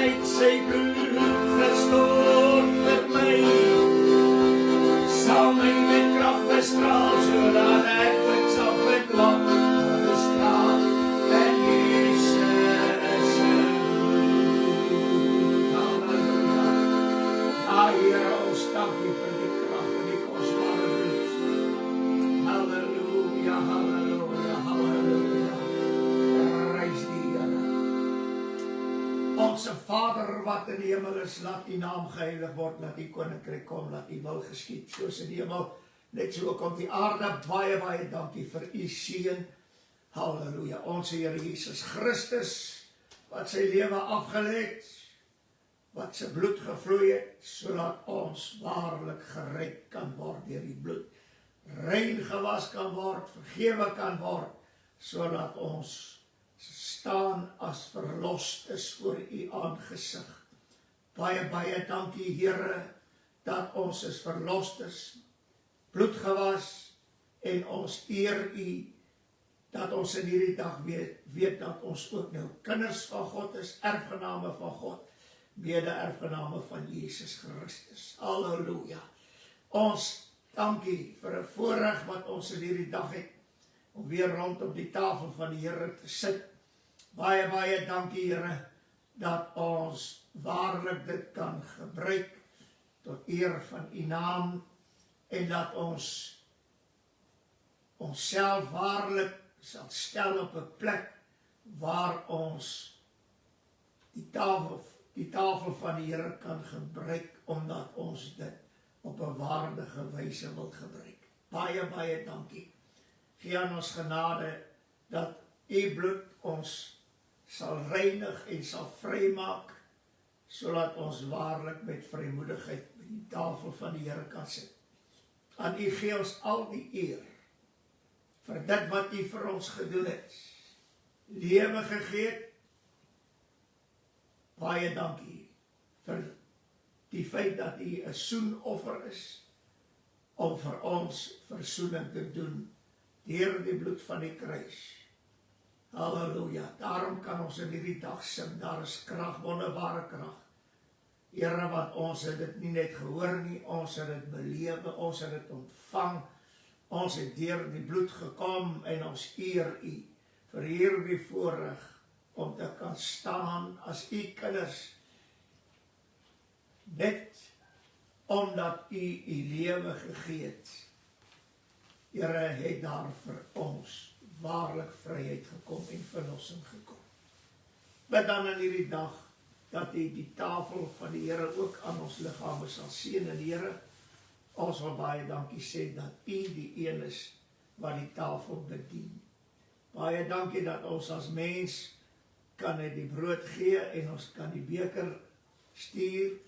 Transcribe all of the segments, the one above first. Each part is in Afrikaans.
het sy bloed gestort vir my, sal my met krag bestraal, sodat ek ooit sal verklap, daar is krag in Jesus se bloed. Halleluja. Ja, Here, ons dankie vir die krag en die kosbare bloed. Halleluja, halleluja, halleluja. Prys die Here. Onse Vader wat in die hemel is, laat U naam geheilig word, laat U koninkryk kom, laat U wil geskied, soos in die hemel, net so ook op die aarde. Baie, baie dankie vir U seën. Halleluja. Onse Here Jesus Christus, wat sy lewe afgelê het, wat sy bloed gevloei het, sodat ons waarlik gered kan word deur die bloed, rein gewas kan word, vergewe kan word, sodat ons staan as verlostes voor U aangesig. Baie, baie dankie, Here, dat ons is verlostes, bloed gewas, en ons eer U, dat ons in hierdie dag weet dat ons ook nou kinders van God is, erfgename van God, mede-erfgename van Jesus Christus. Halleluja. Ons dankie vir 'n voorreg wat ons in hierdie dag het, om weer rondom die tafel van die Here te sit. Baie, baie dankie, Here, dat ons waarlik dit kan gebruik, tot eer van U naam, en dat ons onsself waarlik sal stel op 'n plek, waar ons die tafel van die Here kan gebruik, omdat ons dit op 'n waardige wyse wil gebruik. Baie, baie dankie. Gee aan ons genade, dat U bloed ons sal reinig en sal vrymaak, sodat ons waarlik met vrymoedigheid by die tafel van die Here kan sit. Aan U gee ons al die eer, vir dit wat U vir ons gedoen het, lewe gegee het. Baie dankie vir die feit dat U 'n soenoffer is, om vir ons versoening te doen, deur die bloed van die kruis. Halleluja. Daarom kan ons in hierdie dag sing, daar is krag, wonderbare krag. Here, want ons het dit nie net gehoor nie, ons het dit belewe, ons het dit ontvang, ons het deur die bloed gekom, en ons eer U vir hierdie voorreg, om te kan staan as U kinders, net omdat U lewe gegee het. Here, het daar vir ons waarlik vryheid gekom en verlossing gekom. Bid dan in hierdie dag, dat U die tafel van die Here ook aan ons liggame sal seën. En Here, ons wil baie dankie sê, dat U die een is, wat die tafel bedien. Baie dankie dat ons as mens kan net die brood gee, en ons kan die beker stuur,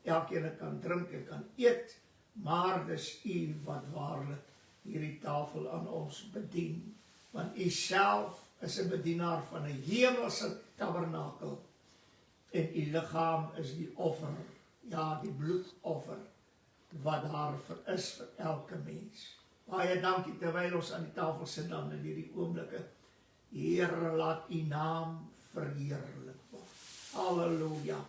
elkeen kan drink en kan eet, maar dis U wat waarlik hierdie tafel aan ons bedien, want U self is 'n bedienaar van 'n hemelse tabernakel, en U liggaam is die offer, ja, die bloedoffer, wat daar is vir elke mens. Baie dankie, terwyl ons aan die tafel sit dan in hierdie oomblikke, Here, laat U naam verheerlik word. Halleluja.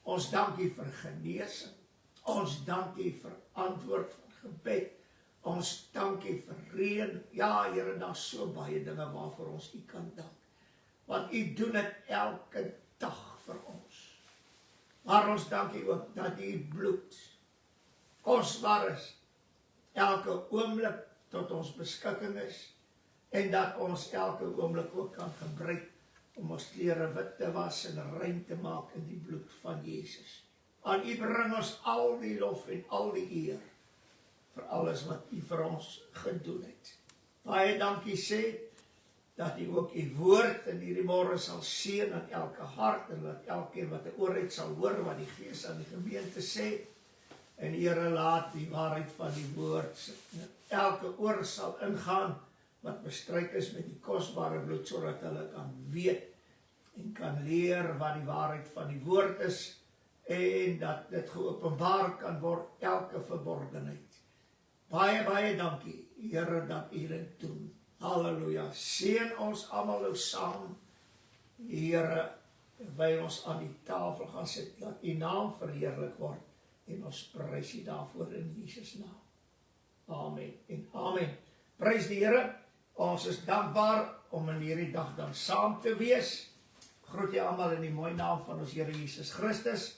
Ons dankie vir genesing, ons dankie vir antwoord van gebed, ons dankie vir reën. Ja, Here, daar is so baie dinge waarvoor ons U kan dank, want U doen dit elke dag vir ons. Maar ons dankie ook dat U bloed kosbaar is, elke oomblik tot ons beskikking is, en dat ons elke oomblik ook kan gebruik om ons klere wit te was en rein te maak in die bloed van Jesus. Aan U bring ons al die lof en al die eer vir alles wat U vir ons gedoen het. Baie dankie sê, dat U ook U woord in hierdie môre sal seën aan elke hart, en dat elkeen wat 'n oor het sal hoor wat die Gees aan die gemeente sê, en Here, laat die waarheid van die woord elke oor sal ingaan, wat bestryk is met die kosbare bloed, sodat hulle kan weet en kan leer wat die waarheid van die woord is, en dat dit geopenbaar kan word, elke verborgenheid. Baie, baie dankie, Here, dat U dit doen. Halleluja. Seën ons almal nou saam, Here, terwyl ons aan die tafel gaan sit, laat U naam verheerlik word, en ons prys U daarvoor in Jesus naam. Amen en amen. Prys die Here, ons is dankbaar om in hierdie dag dan saam te wees. Groet jy almal in die mooi naam van ons Here Jesus Christus,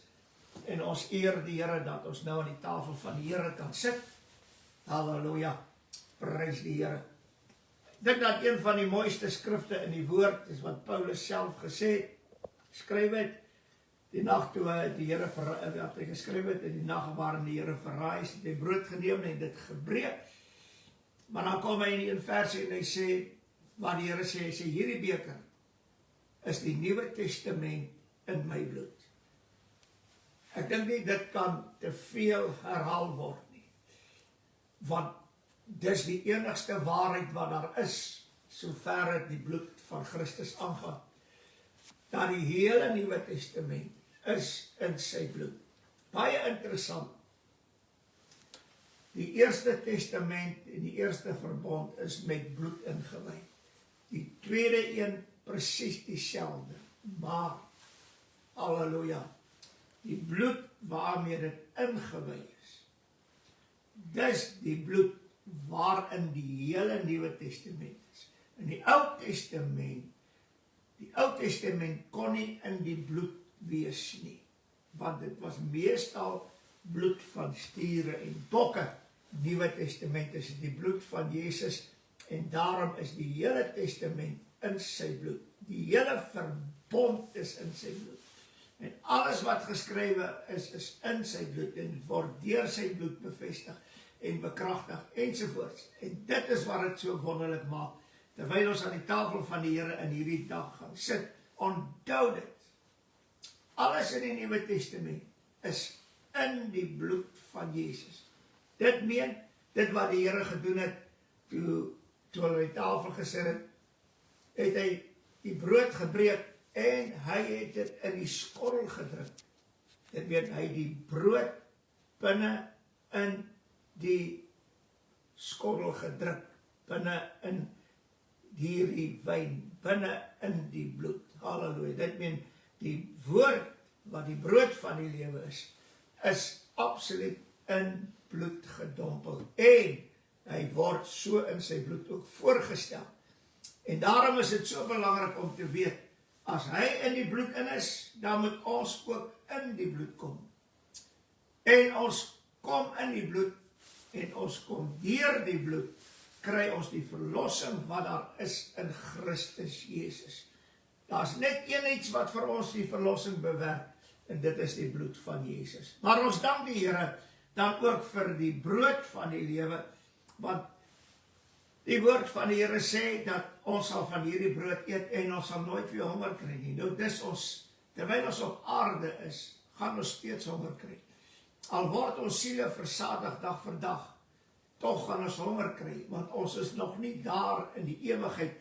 en ons eer die Here dat ons nou aan die tafel van die Here kan sit. Halleluja, prys die Here. Ek dink dat een van die mooiste skrifte in die woord is wat Paulus self geskryf het, die nag toe die Here wat hy geskryf het, in die nag waarin die Here verraai is, het hy brood geneem en dit gebreek. Maar dan kom hy in die versie en hy sê, waar die Here sê, hy sê, hierdie beker is die Nuwe Testament in my bloed. Ek dink nie dit kan te veel herhaal word nie, want dis die enigste waarheid wat daar is, sover het die bloed van Christus aangaan, dat die hele Nuwe Testament is in sy bloed. Baie interessant. Die Eerste Testament en die Eerste Verbond is met bloed ingewy. Die tweede een presies dieselfde, maar, halleluja, die bloed waarmee dit ingewy is, dis die bloed waarin die hele Nuwe Testament is. In die Ou Testament kon nie in die bloed wees nie, want dit was meestal bloed van stiere en bokke. Nuwe Testament is die bloed van Jesus, en daarom is die hele testament in sy bloed. Die hele verbond is in sy bloed. En alles wat geskrywe is in sy bloed, en word deur sy bloed bevestig en bekragtig, ensovoorts. En dit is wat het so wonderlik maak, terwyl ons aan die tafel van die Here in hierdie dag gaan sit, onthou dit. Alles in die Nuwe Testament is in die bloed van Jesus. Dit meen, dit wat die Here gedoen het, toe hy die tafel gesit het, het hy die brood gebreek, en hy het dit in die skottel gedruk. Dit meen, hy die brood binne in die skottel gedruk, binne in die wyn, binne in die bloed. Halleluja. Dit meen, die woord wat die brood van die lewe is absoluut in bloed gedompel, en hy word so in sy bloed ook voorgestel. En daarom is dit so belangrik om te weet, as hy in die bloed in is, dan moet ons ook in die bloed kom. En ons kom in die bloed, en ons kom deur die bloed, kry ons die verlossing wat daar is in Christus Jesus. Daar is net iets wat vir ons die verlossing bewerk, en dit is die bloed van Jesus. Maar ons dank die Here dan ook vir die brood van die lewe, want die woord van die Here sê dat ons sal van hierdie brood eet en ons sal nooit weer honger kry nie. Nou dis ons, terwyl ons op aarde is, gaan ons steeds honger kry. Al word ons siele versadig dag vir dag, tog gaan ons honger kry, want ons is nog nie daar in die ewigheid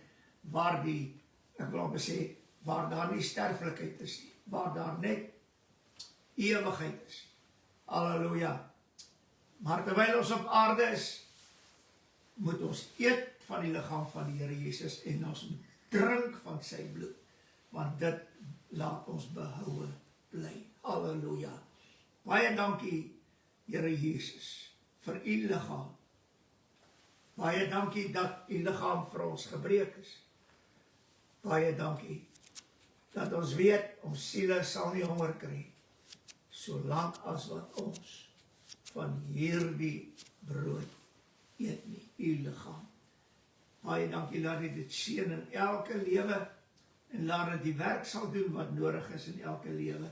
waar ek wil maar sê, waar daar nie sterflikheid is nie, waar daar net ewigheid is. Halleluja. Maar terwyl ons op aarde is, moet ons eet van die liggaam van die Here Jesus, en ons moet drink van sy bloed, want dit laat ons behoue bly. Halleluja. Baie dankie, Here Jesus, vir u liggaam. Baie dankie dat u liggaam vir ons gebreek is. Baie dankie dat ons weet, ons siele sal nie honger kry, solank as wat ons van hierdie brood eet nie, u liggaam. Baie dankie dat u dit seën in elke lewe, en laat dit die werk sal doen wat nodig is in elke lewe,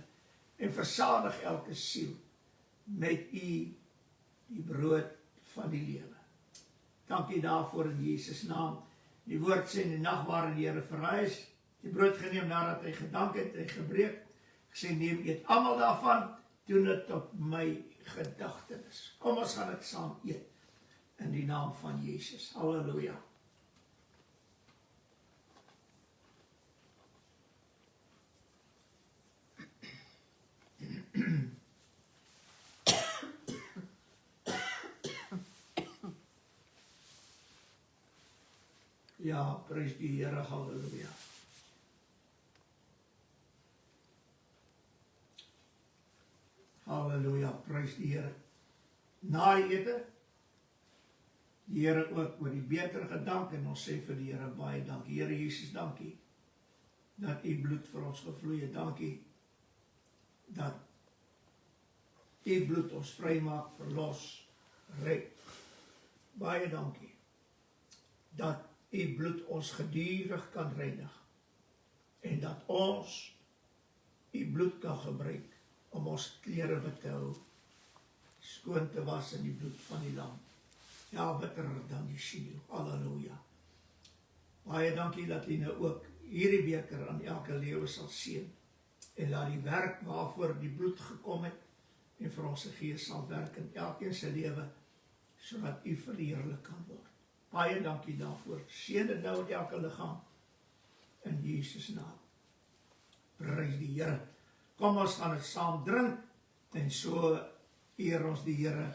en versadig elke siel met u, die brood van die lewe. Dankie daarvoor in Jesus naam. Die woord sê, in die nag waarin die Here verraai is, die brood geneem nadat hy gedank het, hy gebreek, ek sê, neem eet almal daarvan, doen dit tot my gedagtenis. Kom, ons gaan dit saam eet, in die naam van Jesus. Halleluja. Ja, prys die Here, halleluja. Halleluja, prys die Here. Na die ete, die Here ook oor die beker gedank en ons sê vir die Here baie dankie. Here Jesus, dankie dat u bloed vir ons gevloei het. Dankie dat u bloed ons vrymaak, verlos, red. Baie dankie dat u bloed ons gedurig kan reinig en dat ons u bloed kan gebruik om ons klere wit te hou, skoon te was in die bloed van die lam. Ja, witter dan die sneeu. Halleluja. Baie dankie dat u nou ook hierdie beker aan elke lewe sal seën en laat die werk waarvoor die bloed gekom het en vir ons se gees sal werk in elkeen se lewe sodat u verheerlik kan word. Baie dankie daarvoor. Seën dit nou in elke liggaam in Jesus naam. Prys die Here. Kom ons gaan dit saam drink en so eer ons die Here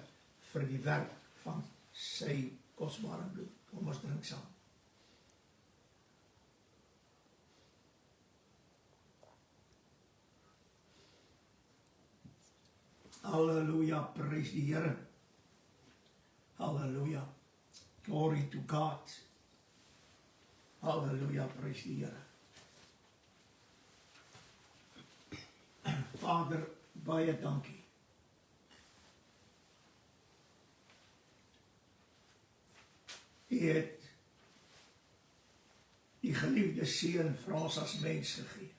vir die werk van sy kosbare bloed. Kom ons drink saam. Halleluja, prys die Here. Halleluja. Glory to God. Halleluja, prys die Here. Vader, baie dankie. U het die geliefde seun vir ons as mens gegee.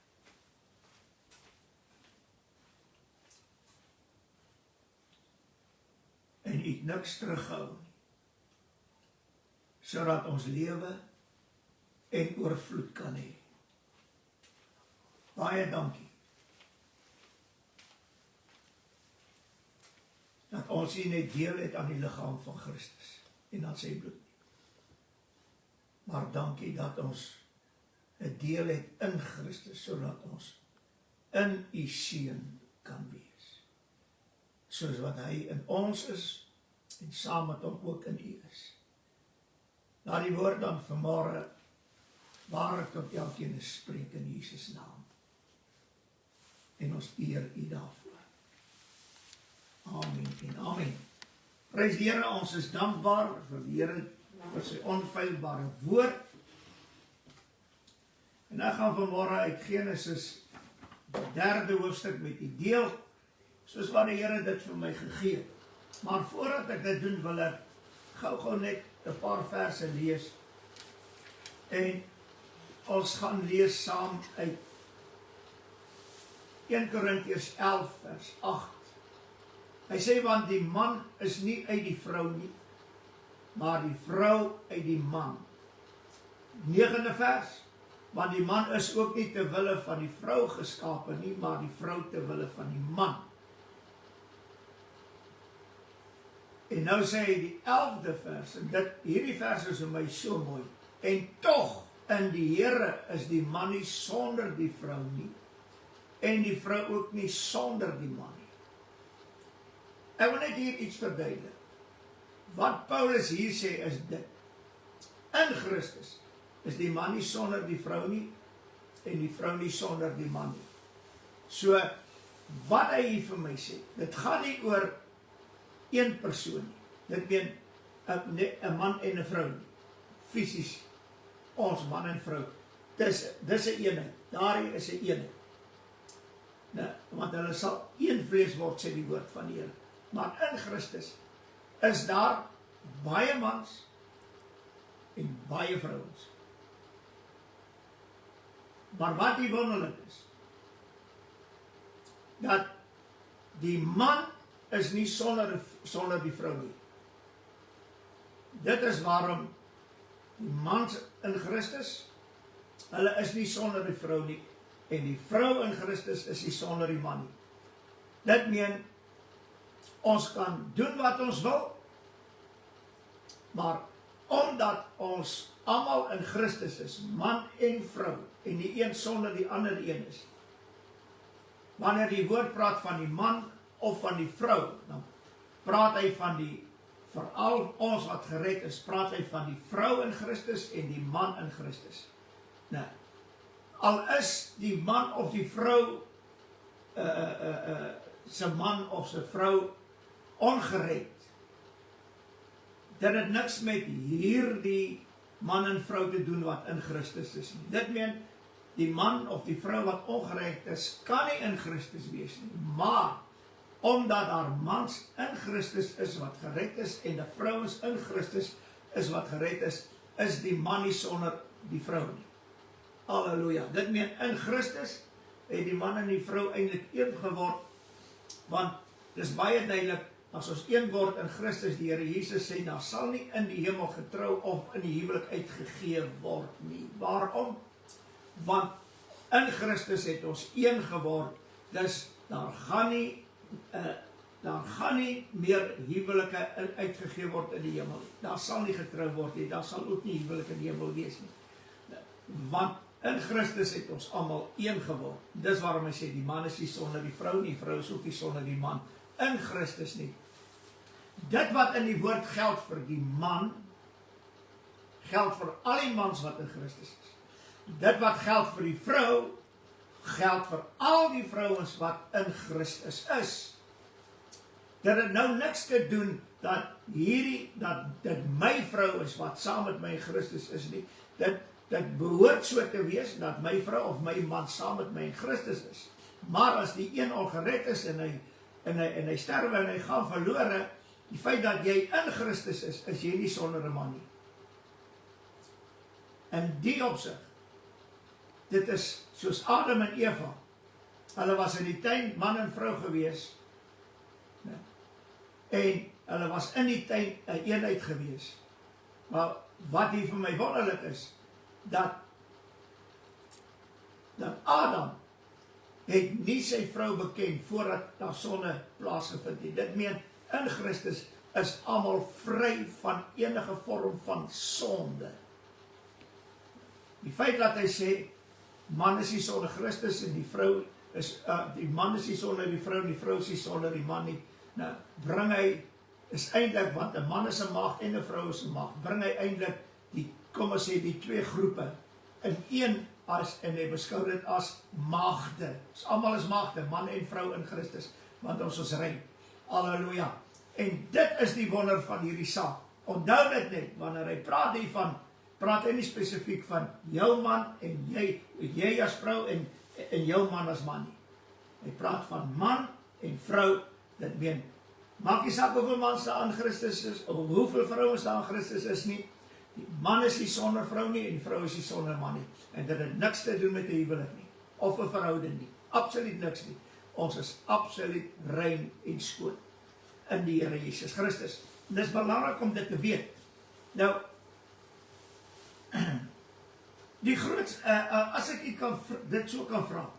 En u het niks teruggehou nie, sodat ons lewe en oorvloed kan hê. Baie dankie dat ons nie net deel het aan die liggaam van Christus en aan sy bloed nie, maar dankie dat ons 'n deel het in Christus sodat ons in u seun kan wees, soos wat hy in ons is en saam met hom ook in u is. Laat die woord dan vanmôre waarlik tot elkeen spreek in Jesus naam. En ons eer u daarvoor. Amen en amen. Prys die Here, ons is dankbaar vir die Here vir sy onfeilbare woord. En ek gaan vanmôre uit Genesis die 3de hoofstuk met u deel, soos wat die Here dit vir my gegee het. Maar voordat ek dit doen, wil ek gou net 'n paar verse lees. En ons gaan lees saam uit 1 Korintiërs 11 vers 8. Hy sê, want die man is nie uit die vrou nie, maar die vrou uit die man. 9de vers, want die man is ook nie te wille van die vrou geskape nie, maar die vrou te wille van die man. En nou sê hy die 11de vers, en hierdie vers is vir my so mooi, en tog in die Here is die man nie sonder die vrou nie, en die vrou ook nie sonder die man nie. Ek wil net hier iets verduidelik. Wat Paulus hier sê is dit. In Christus is die man nie sonder die vrou nie, en die vrou nie sonder die man nie. So, wat hy hier vir my sê, dit gaan nie oor een persoon nie. Dit meen 'n man en 'n vrou nie. Fisies, ons man en vrou. Dis 'n eenheid. Daarin is 'n eenheid. Nou, want hulle sal een vlees word, sê die woord van die Here. Maar in Christus is daar baie mans en baie vrouens. Maar wat die wonderlik is, dat die man is nie sonder die vrou nie. Dit is waarom die mans in Christus, hulle is nie sonder die vrou nie, en die vrou in Christus is nie sonder die man nie. Dit meen, ons kan doen wat ons wil, maar omdat ons almal in Christus is, man en vrou, en die een sonder die ander een is. Wanneer die woord praat van die man of van die vrou, dan praat hy van die, veral ons wat gered is, praat hy van die vrou in Christus en die man in Christus. Nou, al is die man of die vrou sy man of sy vrou ongered, dat het niks met hierdie man en vrou te doen wat in Christus is nie. Dit meen, die man of die vrou wat ongered is, kan nie in Christus wees nie, maar omdat haar mans in Christus is wat gered is, en die vrouens in Christus is wat gered is die man nie sonder die vrou nie. Halleluja. Dit meen, in Christus het die man en die vrou eintlik een geword, want dit is baie duidelik, as ons een word in Christus, die Here Jesus sê, dan sal nie in die hemel getrou of in die huwelik uitgegee word nie. Waarom? Want in Christus het ons een geword, dus daar gaan nie meer huwelike uitgegee word in die hemel. Daar sal nie getrou word nie, daar sal ook nie huwelik in die hemel wees nie. Want in Christus het ons almal een geword. Dis waarom hy sê, die man is nie sonder die vrou nie, die vrou is ook nie sonder die man. In Christus nie. Dit wat in die woord geld vir die man, geld vir al die mans wat in Christus is. Dit wat geld vir die vrou, geld vir al die vrouens wat in Christus is. Dit het nou niks te doen dat dit my vrou is wat saam met my in Christus is nie. Dit behoort so te wees dat my vrou of my man saam met my in Christus is. Maar as die een ongered is en hy sterwe en hy gaan verlore, die feit dat jy in Christus is jy nie sonder 'n man nie. In die opsig, dit is soos Adam en Eva. Hulle was in die tuin man en vrou gewees. En hulle was in die tuin 'n eenheid gewees. Maar wat hier vir my wonderlik is, dat Adam het nie sy vrou beken voordat daar sonde plaasgevind het. Dit meen, in Christus is almal vry van enige vorm van sonde. Die feit dat hy sê, man is nie sonder Christus en die vrou is, die man is nie sonder die vrou en die vrou is nie sonder die man nie. Nou, bring hy, is eintlik, want 'n man is 'n maagd en 'n vrou is 'n maagd, bring hy eintlik kom ons sê, die twee groepe in een en hy beskou dit as maagde. Dus almal is maagde, man en vrou in Christus, want ons is rein. Halleluja. En dit is die wonder van hierdie saak. Onthou dit net, wanneer hy praat hiervan, praat hy nie spesifiek van jou man en jy as vrou en jou man as man nie. Hy praat van man en vrou, dit meen, maak nie saak hoeveel mans daar in Christus is, of hoeveel vrouens daar in Christus is nie. Die man is nie sonder vrou nie, en die vrou is nie sonder man nie. En dit het niks te doen met 'n huwelik nie, of 'n verhouding nie. Absoluut niks nie. Ons is absoluut rein en skoon in die Here Jesus Christus. En dit is belangrik om dit te weet. Nou, die groot, as ek dit so kan vra,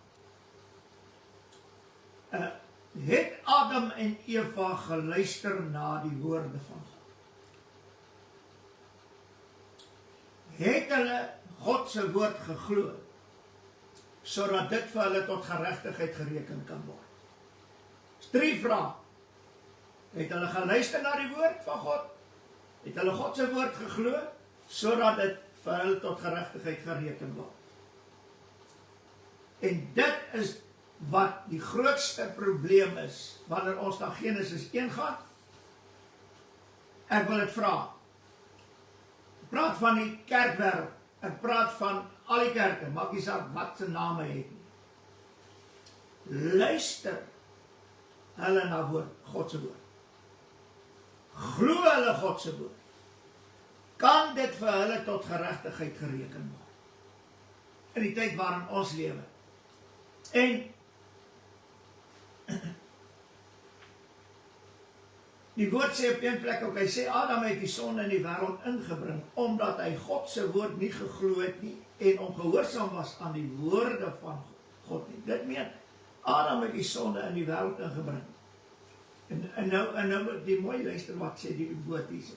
het Adam en Eva geluister na die woorde van God? Het hulle God se woord geglo, sodat dit vir hulle tot geregtigheid gereken kan word? 3 vrae. Het hulle geluister na die woord van God? Het hulle God se woord geglo, sodat dit vir hulle tot geregtigheid gereken word? En dit is wat die grootste probleem is, wanneer ons na Genesis 1 gaan. Ek wil dit vra. Ek praat van die kerkwêreld, ek praat van al die kerke, maak nie saak wat se name het nie. Luister hulle na woord, God se woord. Glo hulle God se woord. Kan dit vir hulle tot geregtigheid gereken word? In die tyd waarin ons lewe. En die woord sê op een plek ook, hy sê Adam het die sonde in die wêreld ingebring, omdat hy God se woord nie geglo het nie, en ongehoorsaam was aan die woorde van God nie. Dit meen, Adam het die sonde in die wêreld ingebring. En nou die mooi luister wat sê die woord hier.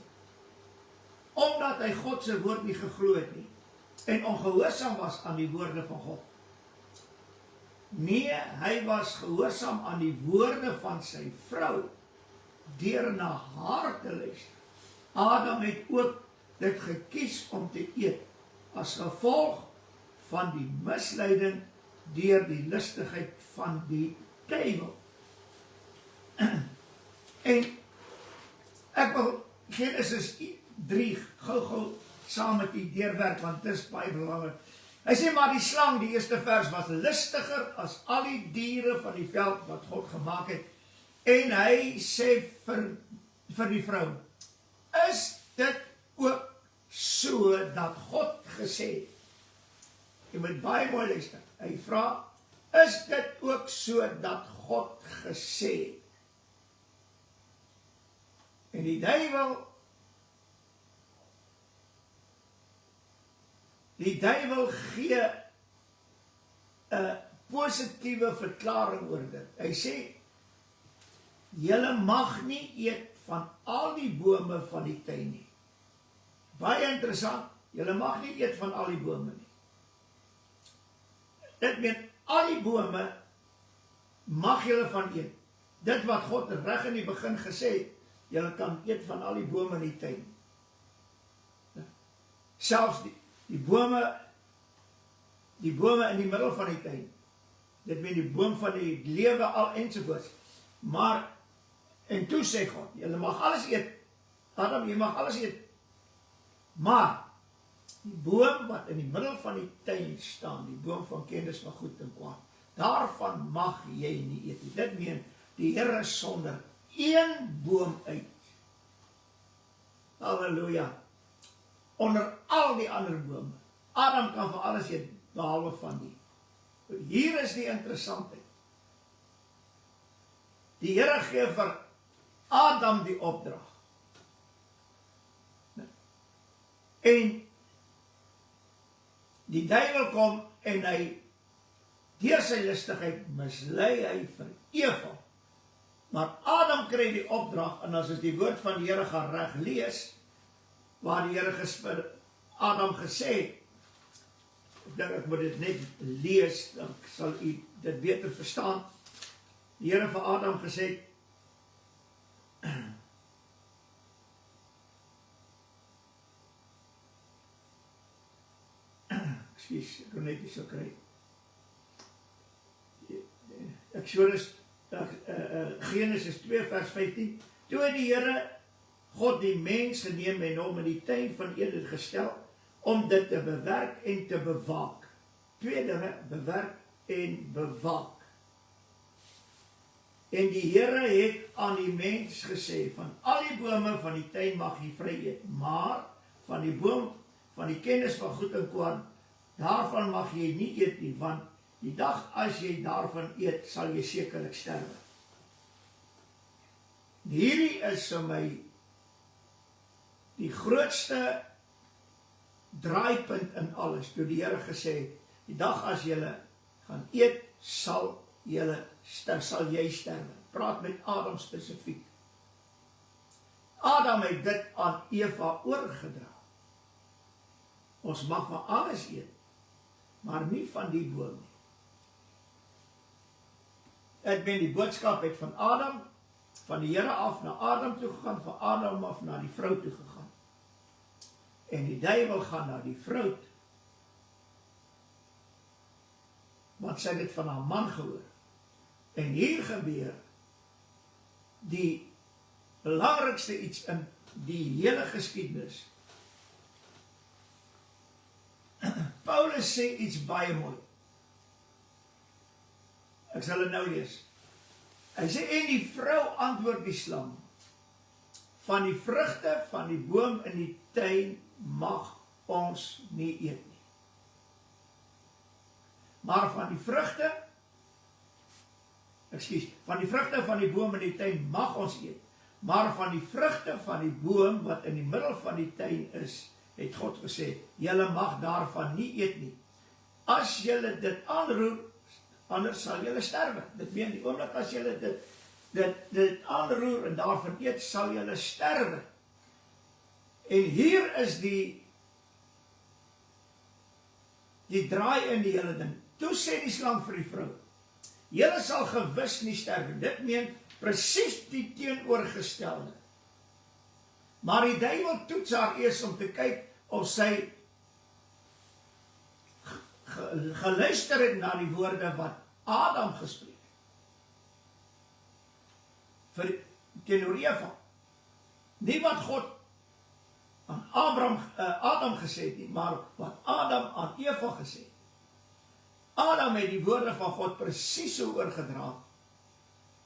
Omdat hy God se woord nie geglo het nie, en ongehoorsaam was aan die woorde van God. Nee, hy was gehoorsaam aan die woorde van sy vrou, deur na haar te luister. Adam het ook dit gekies om te eet, as gevolg van die misleiding deur die listigheid van die duiwel. En ek wil Genesis 3 gou saam met u deurwerk, want dit is baie belangrik. Hy sê, maar die slang, die eerste vers, was listiger as al die diere van die veld wat God gemaak het. En hy sê vir die vrou, is dit ook so dat God gesê het? Jy moet baie mooi luister. Hy vra, is dit ook so dat God gesê het? En die duiwel gee 'n positiewe verklaring oor dit. Hy sê, julle mag nie eet van al die bome van die tuin nie. Baie interessant, julle mag nie eet van al die bome nie. Dit meen, al die bome mag julle van eet. Dit wat God reg in die begin gesê het, julle kan eet van al die bome in die tuin. Selfs die bome in die middel van die tuin. Dit meen die boom van die lewe al ensovoorts. Maar, en toe sê God, julle mag alles eet. Adam, jy mag alles eet. Maar, die boom wat in die middel van die tuin staan, die boom van kennis van goed en kwaad, daarvan mag jy nie eet. Dit meen, die Here sonder een boom uit. Halleluja. Onder al die ander bome. Adam kan van alles eet, behalwe van die. Hier is die interessantheid. Die Here gee vir Adam die opdrag. En die duiwel kom en hy, deur sy listigheid, mislei hy vir Eva. Maar Adam kry die opdrag, en as ons die woord van die Here gaan reg lees, waar die Here vir Adam gesê, ek dink ek moet dit net lees, dan sal u dit beter verstaan. Die Here vir Adam gesê, ekskuus, ek kon net nie so kry. Genesis 2 vers 15, toe het die Here God die mens geneem en hom in die tuin van Eden gestel, om dit te bewerk en te bewaak. Twee dinge, bewerk en bewaak. En die Here het aan die mens gesê, van al die bome van die tuin mag jy vry eet, maar van die boom van die kennis van goed en kwaad, daarvan mag jy nie eet nie, want die dag as jy daarvan eet, sal jy sekerlik sterwe. Hierdie is vir my die grootste draaipunt in alles, toe die Here gesê, die dag as jylle gaan eet, sal jy sterwe. Praat met Adam spesifiek. Adam het dit aan Eva oorgedra. Ons mag van alles eet, maar nie van die boom nie. Ek ben die boodskap het van Adam, van die Here af na Adam toe gegaan, van Adam af na die vrou toe gegaan. En die duiwel gaan na die vrou toe, want sy het dit van haar man gehoor. En hier gebeur die belangrikste iets in die hele geskiedenis. Paulus sê iets baie mooi. Ek sal dit nou lees. Hy sê, en die vrou antwoord die slang, van die vrugte van die boom in die tuin mag ons nie eet nie. Maar van die vrugte van die boom in die tuin mag ons eet. Maar van die vrugte van die boom wat in die middel van die tuin is, het God gesê, julle mag daarvan nie eet nie. As julle dit aanroer, anders sal julle sterwe. Dit meen die oomblik as julle dit aanroer en daarvan eet, sal julle sterwe. En hier is die draai in die hele ding. Toe sê die slang vir die vrou, julle sal gewis nie sterwe. Dit meen presies die teenoorgestelde. Maar die duiwel toets haar eers om te kyk of sy geluister het na die woorde wat Adam gespreek. teenoor Eva. Nie wat God aan Adam gesê het nie, maar wat Adam aan Eva gesê het. Adam het die woorde van God presies so oorgedra,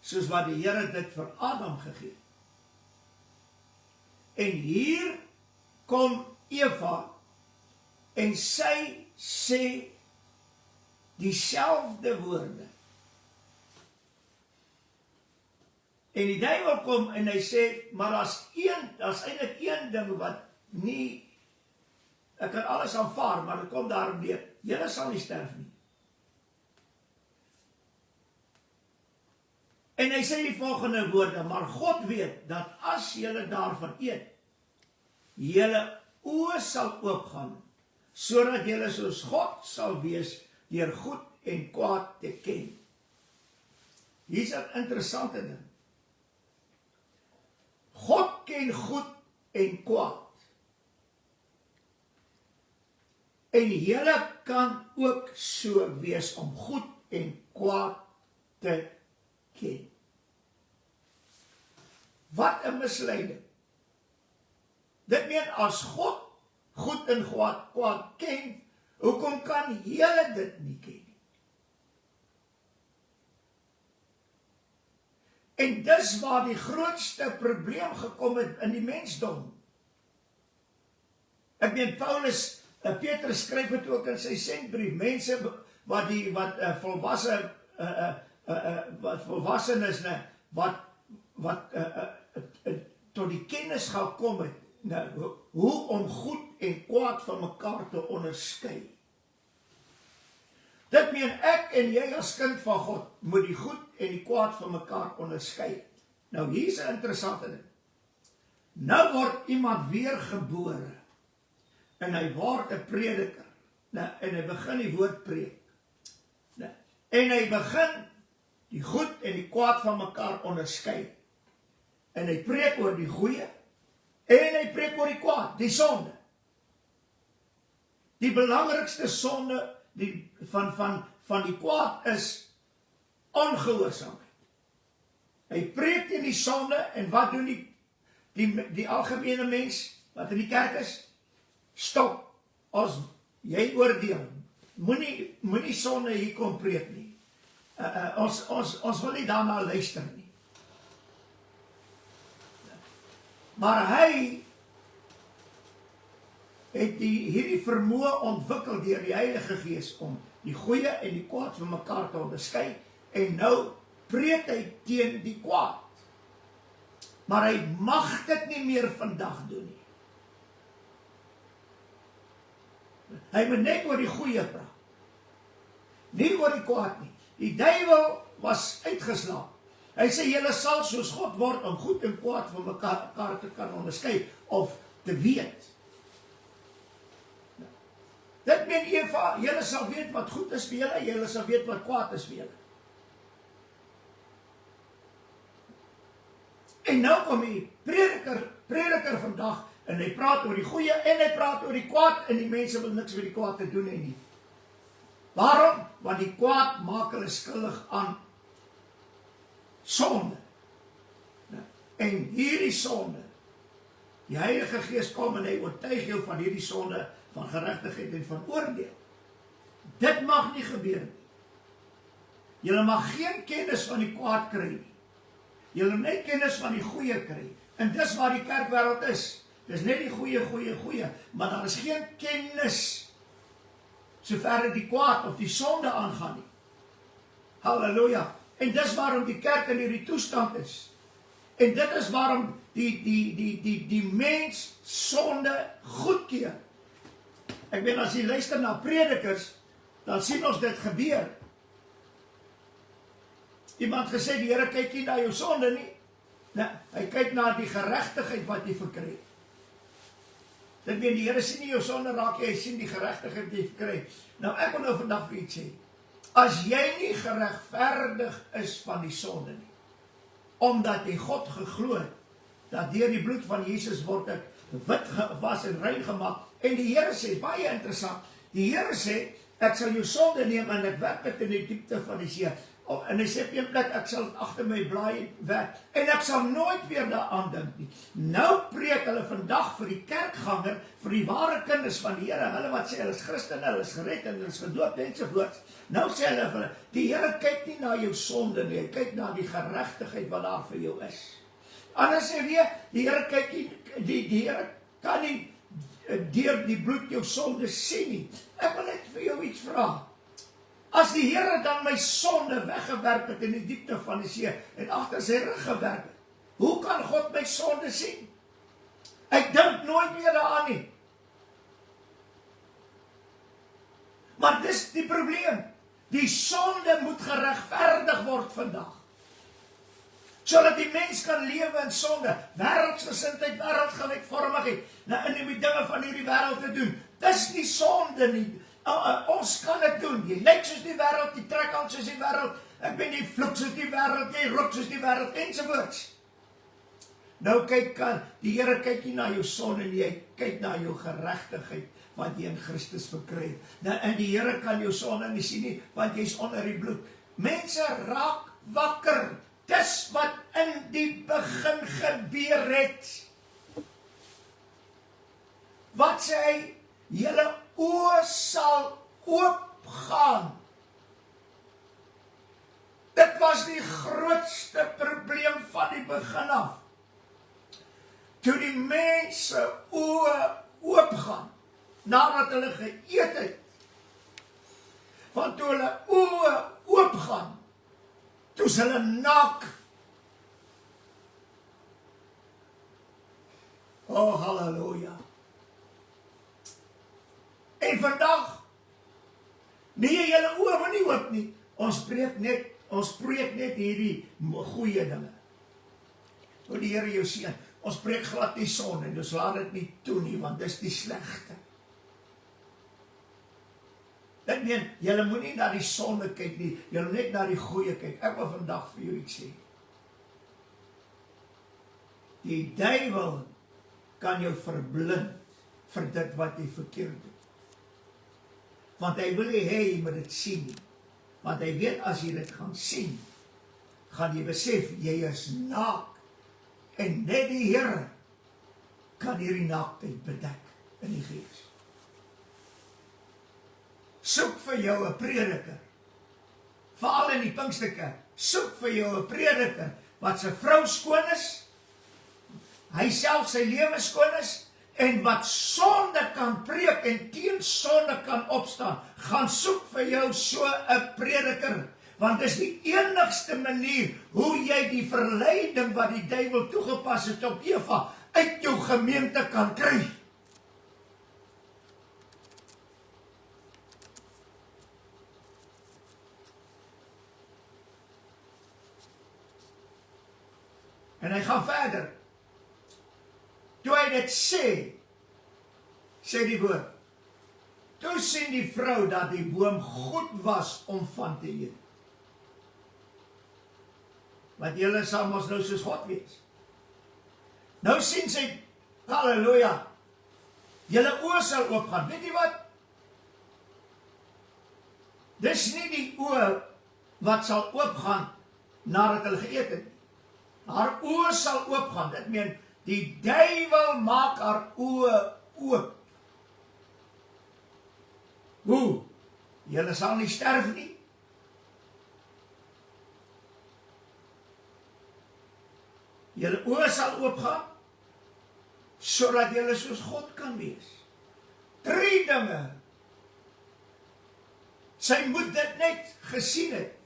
soos wat die Here dit vir Adam gegee het. En hier kom Eva, en sy sê dieselfde woorde. En die duiwel kom en hy sê, maar as eintlik een ding wat nie, ek kan alles aanvaar, maar dit kom daarom neer, julle sal nie sterf nie. En hy sê die volgende woorde, maar God weet, dat as julle daarvan eet, julle oë sal oopgaan, sodat julle soos God sal wees, deur goed en kwaad te ken. Hier is 'n interessante ding. God ken goed en kwaad. En julle kan ook so wees om goed en kwaad te ken. Wat 'n misleiding. Dit meen as God goed en kwaad ken, hoekom kan julle dit nie ken nie? En dis waar die grootste probleem gekom het in die mensdom. Ek meen Petrus skryf dit ook in sy sendbrief, mense wat volwassenes wat tot die kennis gaan kom het, hoe om goed en kwaad van mekaar te onderskei. Dit meen ek en jy as kind van God moet die goed en die kwaad van mekaar onderskei. Nou hier is 'n interessante ding. Nou word iemand weer gebore en hy word 'n prediker. En hy begin die woord preek. En hy begin die goed en die kwaad van mekaar onderskei. En hy preek oor die goeie en hy preek oor die kwaad, die sonde. Die belangrikste sonde van die kwaad is ongehoorsaamheid. Hy preek teen die sonde en wat doen die algemene mens wat in die kerk is? Stop. As jy oordeel, moenie sonde hier kom preek nie. Ons wil nie daarna luister nie. Maar hy het hierdie vermoë ontwikkel deur die Heilige Gees om die goeie en die kwaad van mekaar te onderskei, en nou preek hy teen die kwaad. Maar hy mag dit nie meer vandag doen nie. Hy moet net oor die goeie praat, nie oor die kwaad nie. Die duiwel was uitgeslaap. Hy sê, julle sal soos God word om goed en kwaad van mekaar te kan onderskei, of te weet. Dit meen Eva, julle sal weet wat goed is vir julle, julle sal weet wat kwaad is vir julle. En nou kom die prediker vandag, en hy praat oor die goeie, en hy praat oor die kwaad, en die mense wil niks met die kwaad te doen hê nie. Waarom? Want die kwaad maak hulle skuldig aan sonde. En hierdie sonde, die Heilige Gees kom en hy oortuig jou van hierdie sonde, van geregtigheid en van oordeel. Dit mag nie gebeur nie. Julle mag geen kennis van die kwaad kry nie. Julle moet net kennis van die goeie kry. En dis waar die kerkwêreld is. Dis net die goeie, maar daar is geen kennis sover die kwaad of die sonde aangaan nie. Halleluja. En dis waarom die kerk in hierdie toestand is. En dit is waarom die mens sonde goedkeur. Ek weet, as jy luister na predikers, dan sien ons dit gebeur. Iemand gesê, die Here kyk nie na jou sonde nie. Nee, hy kyk na die geregtigheid wat jy verkry. Dit meen, die Here sien nie jou sonde raak, hy sien die geregtigheid wat jy verkry. Nou, ek wil nou vandag vir iets sê. As jy nie geregverdig is van die sonde nie, omdat jy God geglo het, dat deur die bloed van Jesus word ek wit gewas en rein gemaak, en die Here sê, baie interessant, die Here sê, ek sal jou sonde neem en ek werp dit in die diepte van die see. en hy sê op een plek, ek sal agter my blaai weg, en ek sal nooit weer daaraan dink nie. Nou preek hulle vandag vir die kerkganger, vir die ware kinders van die Here, hulle wat sê, hulle is Christene, hulle is gered en hulle is gedoop ensovoorts. Nou sê hulle vir hulle, die Here kyk nie na jou sonde nie, hy kyk na die geregtigheid wat daar vir jou is. Anders sê weer, die Here kyk nie, die Here kan nie deur die bloed jou sonde sien nie. Ek wil net vir jou iets vra. As die Here dan my sonde weggewerk het in die diepte van die see en agter sy rug gewerk het, hoe kan God my sonde sien? Ek dink nooit meer daaraan nie. Maar dis die probleem. Die sonde moet geregverdig word vandag. Sodat die mens kan lewe in sonde, wêreldsgesindheid, wêreldgelykvormigheid, in die dinge van hierdie wêreld te doen. Dis nie sonde nie. Ons kan dit doen. Jy lyk soos die wêreld, jy trek aan soos die wêreld, ek ben jy vloek soos die wêreld, jy roep soos die wêreld, ensovoorts. Nou die Here kyk nie na jou sonde nie, hy kyk na jou geregtigheid wat jy in Christus verkry het. En die Here kan jou sonde nie sien nie, want jy's onder die bloed. Mense raak wakker. Dis wat in die begin gebeur het. Wat sê hy? Julle oë sal oopgaan. Dit was die grootste probleem van die begin af. Toe die mense oë oopgaan, nadat hulle geëet het, want toe hulle oë oopgaan, toe is hulle naak. Oh, halleluja. En vandag, nee, julle oë moet nie oop nie. Ons preek net hierdie goeie dinge. O die Here jou seën. Ons preek glad nie sonde en ons laat dit nie toe nie, want dis die slegte. Ek meen, julle moet nie na die sonde kyk nie, julle moet net na die goeie kyk. Ek wil vandag vir jou iets sê. Die duiwel kan jou verblind vir dit wat jy verkeerd doen. Want hy wil nie hê jy moet dit sien nie. Want hy weet as jy dit gaan sien, gaan jy besef jy is naak. En net die Here kan hierdie naaktheid bedek in die gees. Soek vir jou 'n prediker. Veral in die Pinksterkerk. Soek vir jou 'n prediker wat sy vrou skoon is, hy self sy lewe skoon is, en wat sonde kan preek en teen sonde kan opstaan. Gaan soek vir jou so 'n prediker. Want dis die enigste manier hoe jy die verleiding wat die duiwel toegepas het op Eva uit jou gemeente kan kry. En hy gaan verder. Toe hy dit sê die woord, toe sien die vrou dat die boom goed was om van te eet. Want julle sal mos nou soos God wees. Nou sien sy, halleluja, julle oë sal oopgaan. Weet jy wat? Dis nie die oë wat sal oopgaan nadat hulle geëet het. Haar oë sal oopgaan. Dit meen, die duiwel maak haar oë oop. Hoe? Julle sal nie sterf nie. Julle oë sal oopgaan, sodat julle soos God kan wees. 3 dinge. Sy moet dit net gesien het.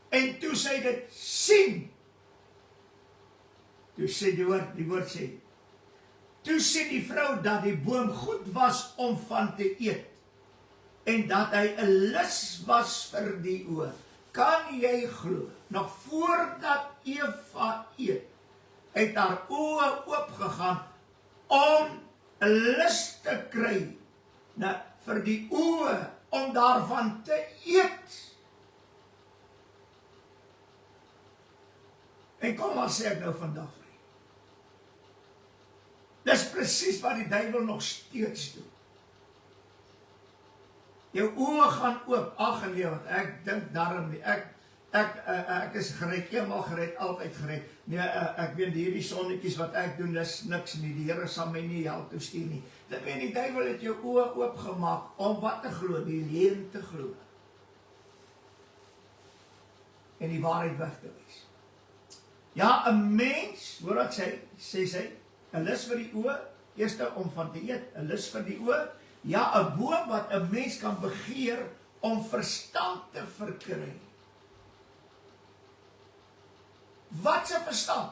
En toe sy dit sien, toe sê die woord sê, toe sien die vrou dat die boom goed was om van te eet, en dat hy 'n lus was vir die oë. Kan jy glo, nog voordat Eva eet, het haar oë oopgegaan om 'n lus te kry vir die oë, om daarvan te eet. En kom maar sê ek nou vandag vir jy. Dis presies wat die duiwel nog steeds doen. jou oë gaan oop, ag nee, want ek dink daarom nie, ek is gered, eenmaal gered, altyd gered, nee, ek weet hierdie sonnetjies wat ek doen, dis niks nie, die Here sal my nie help toestuur nie, dit weet die duiwel het jou oë oopgemaak, om wat te glo, die leuen te glo, en die waarheid weg te wys. Ja, 'n mens, hoor wat sê sy, 'n lus vir die oë, eerste om van te eet, 'n lus vir die oë, ja, 'n boom wat 'n mens kan begeer om verstand te verkry. Wat se verstand?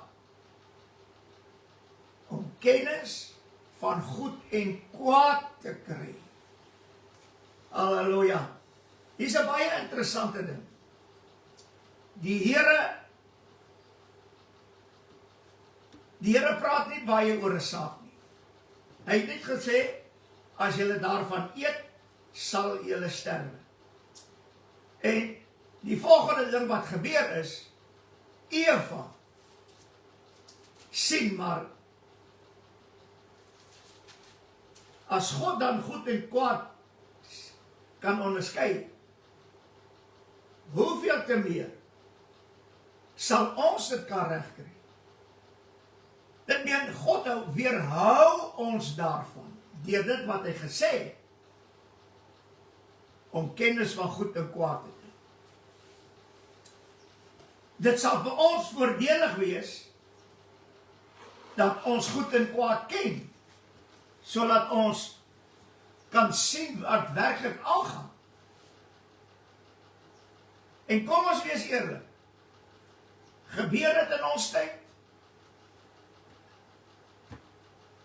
Om kennis van goed en kwaad te kry. Halleluja. Hier is 'n baie interessante ding. Die Here praat nie baie oor 'n saak nie. Hy het net gesê, as julle daarvan eet, sal julle sterwe. En die volgende ding wat gebeur is, Eva sien maar, as God dan goed en kwaad kan onderskei, hoeveel te meer sal ons dit kan regkry? Dit meen, God weerhou ons daarvan, deur dit wat hy gesê het, om kennis van goed en kwaad te doen. Dit sal vir ons voordelig wees, dat ons goed en kwaad ken, sodat ons kan sien wat werklik aangaan. En kom ons wees eerlik, gebeur dit in ons tyd?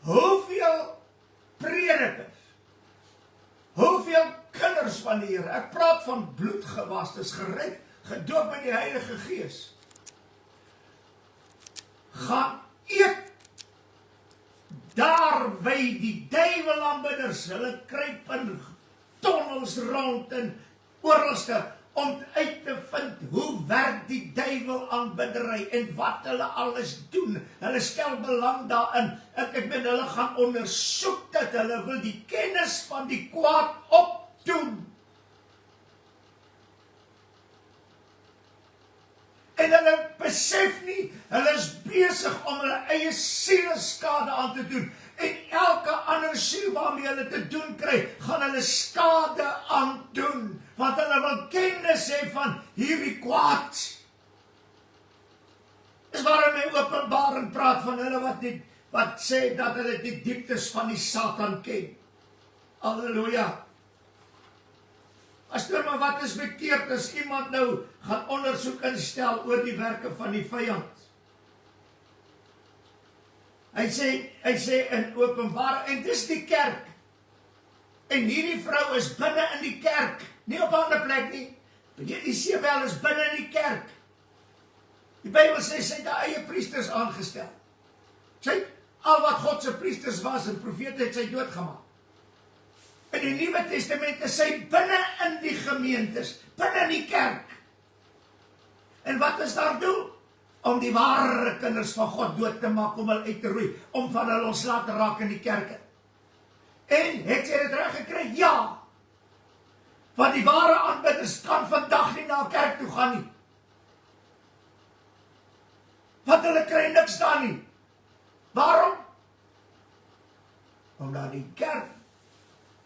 Hoeveel predikers, hoeveel kinders van die Here, ek praat van bloedgewastes, gered, gedoop met die Heilige Gees, gaan eet daar by die duiwelaanbidders, hulle kruip in tonnels rond en oralste, om uit te vind hoe werk die duiwelaanbiddery en wat hulle alles doen. Hulle stel belang daarin. Ek bedoel, hulle gaan ondersoek dit, hulle wil die kennis van die kwaad opdoen. En hulle besef nie, hulle is besig om hulle eie sieleskade aan te doen. En elke ander siel waarmee hulle te doen kry, gaan hulle skade aan doen. Want hulle wil kennis hê van hierdie kwaad. Dis waarom hy Openbaring praat van hulle wat sê dat hulle die dieptes van die Satan ken. Halleluja. Pastor, maar wat is verkeerd as iemand nou gaan ondersoek instel oor die werke van die vyand? Hy sê in Openbaring, en dis die kerk. En hierdie vrou is binne in die kerk, nie op 'n ander plek nie. Isabel is binne in die kerk. Die Bybel sê sy het haar eie priesters aangestel. Sy al wat God se priesters was en profete het sy doodgemaak. In die Nuwe Testament is sy binne in die gemeentes, binne in die kerk. En wat is daar doel? Om die ware kinders van God dood te maak, om hulle uit te roei, om van hulle ontslae te raak in die kerke. En het sy dit reg gekry? Ja. Want die ware aanbidders kan vandag nie na 'n kerk toe gaan nie. Want hulle kry niks daar nie. Waarom? Omdat die kerk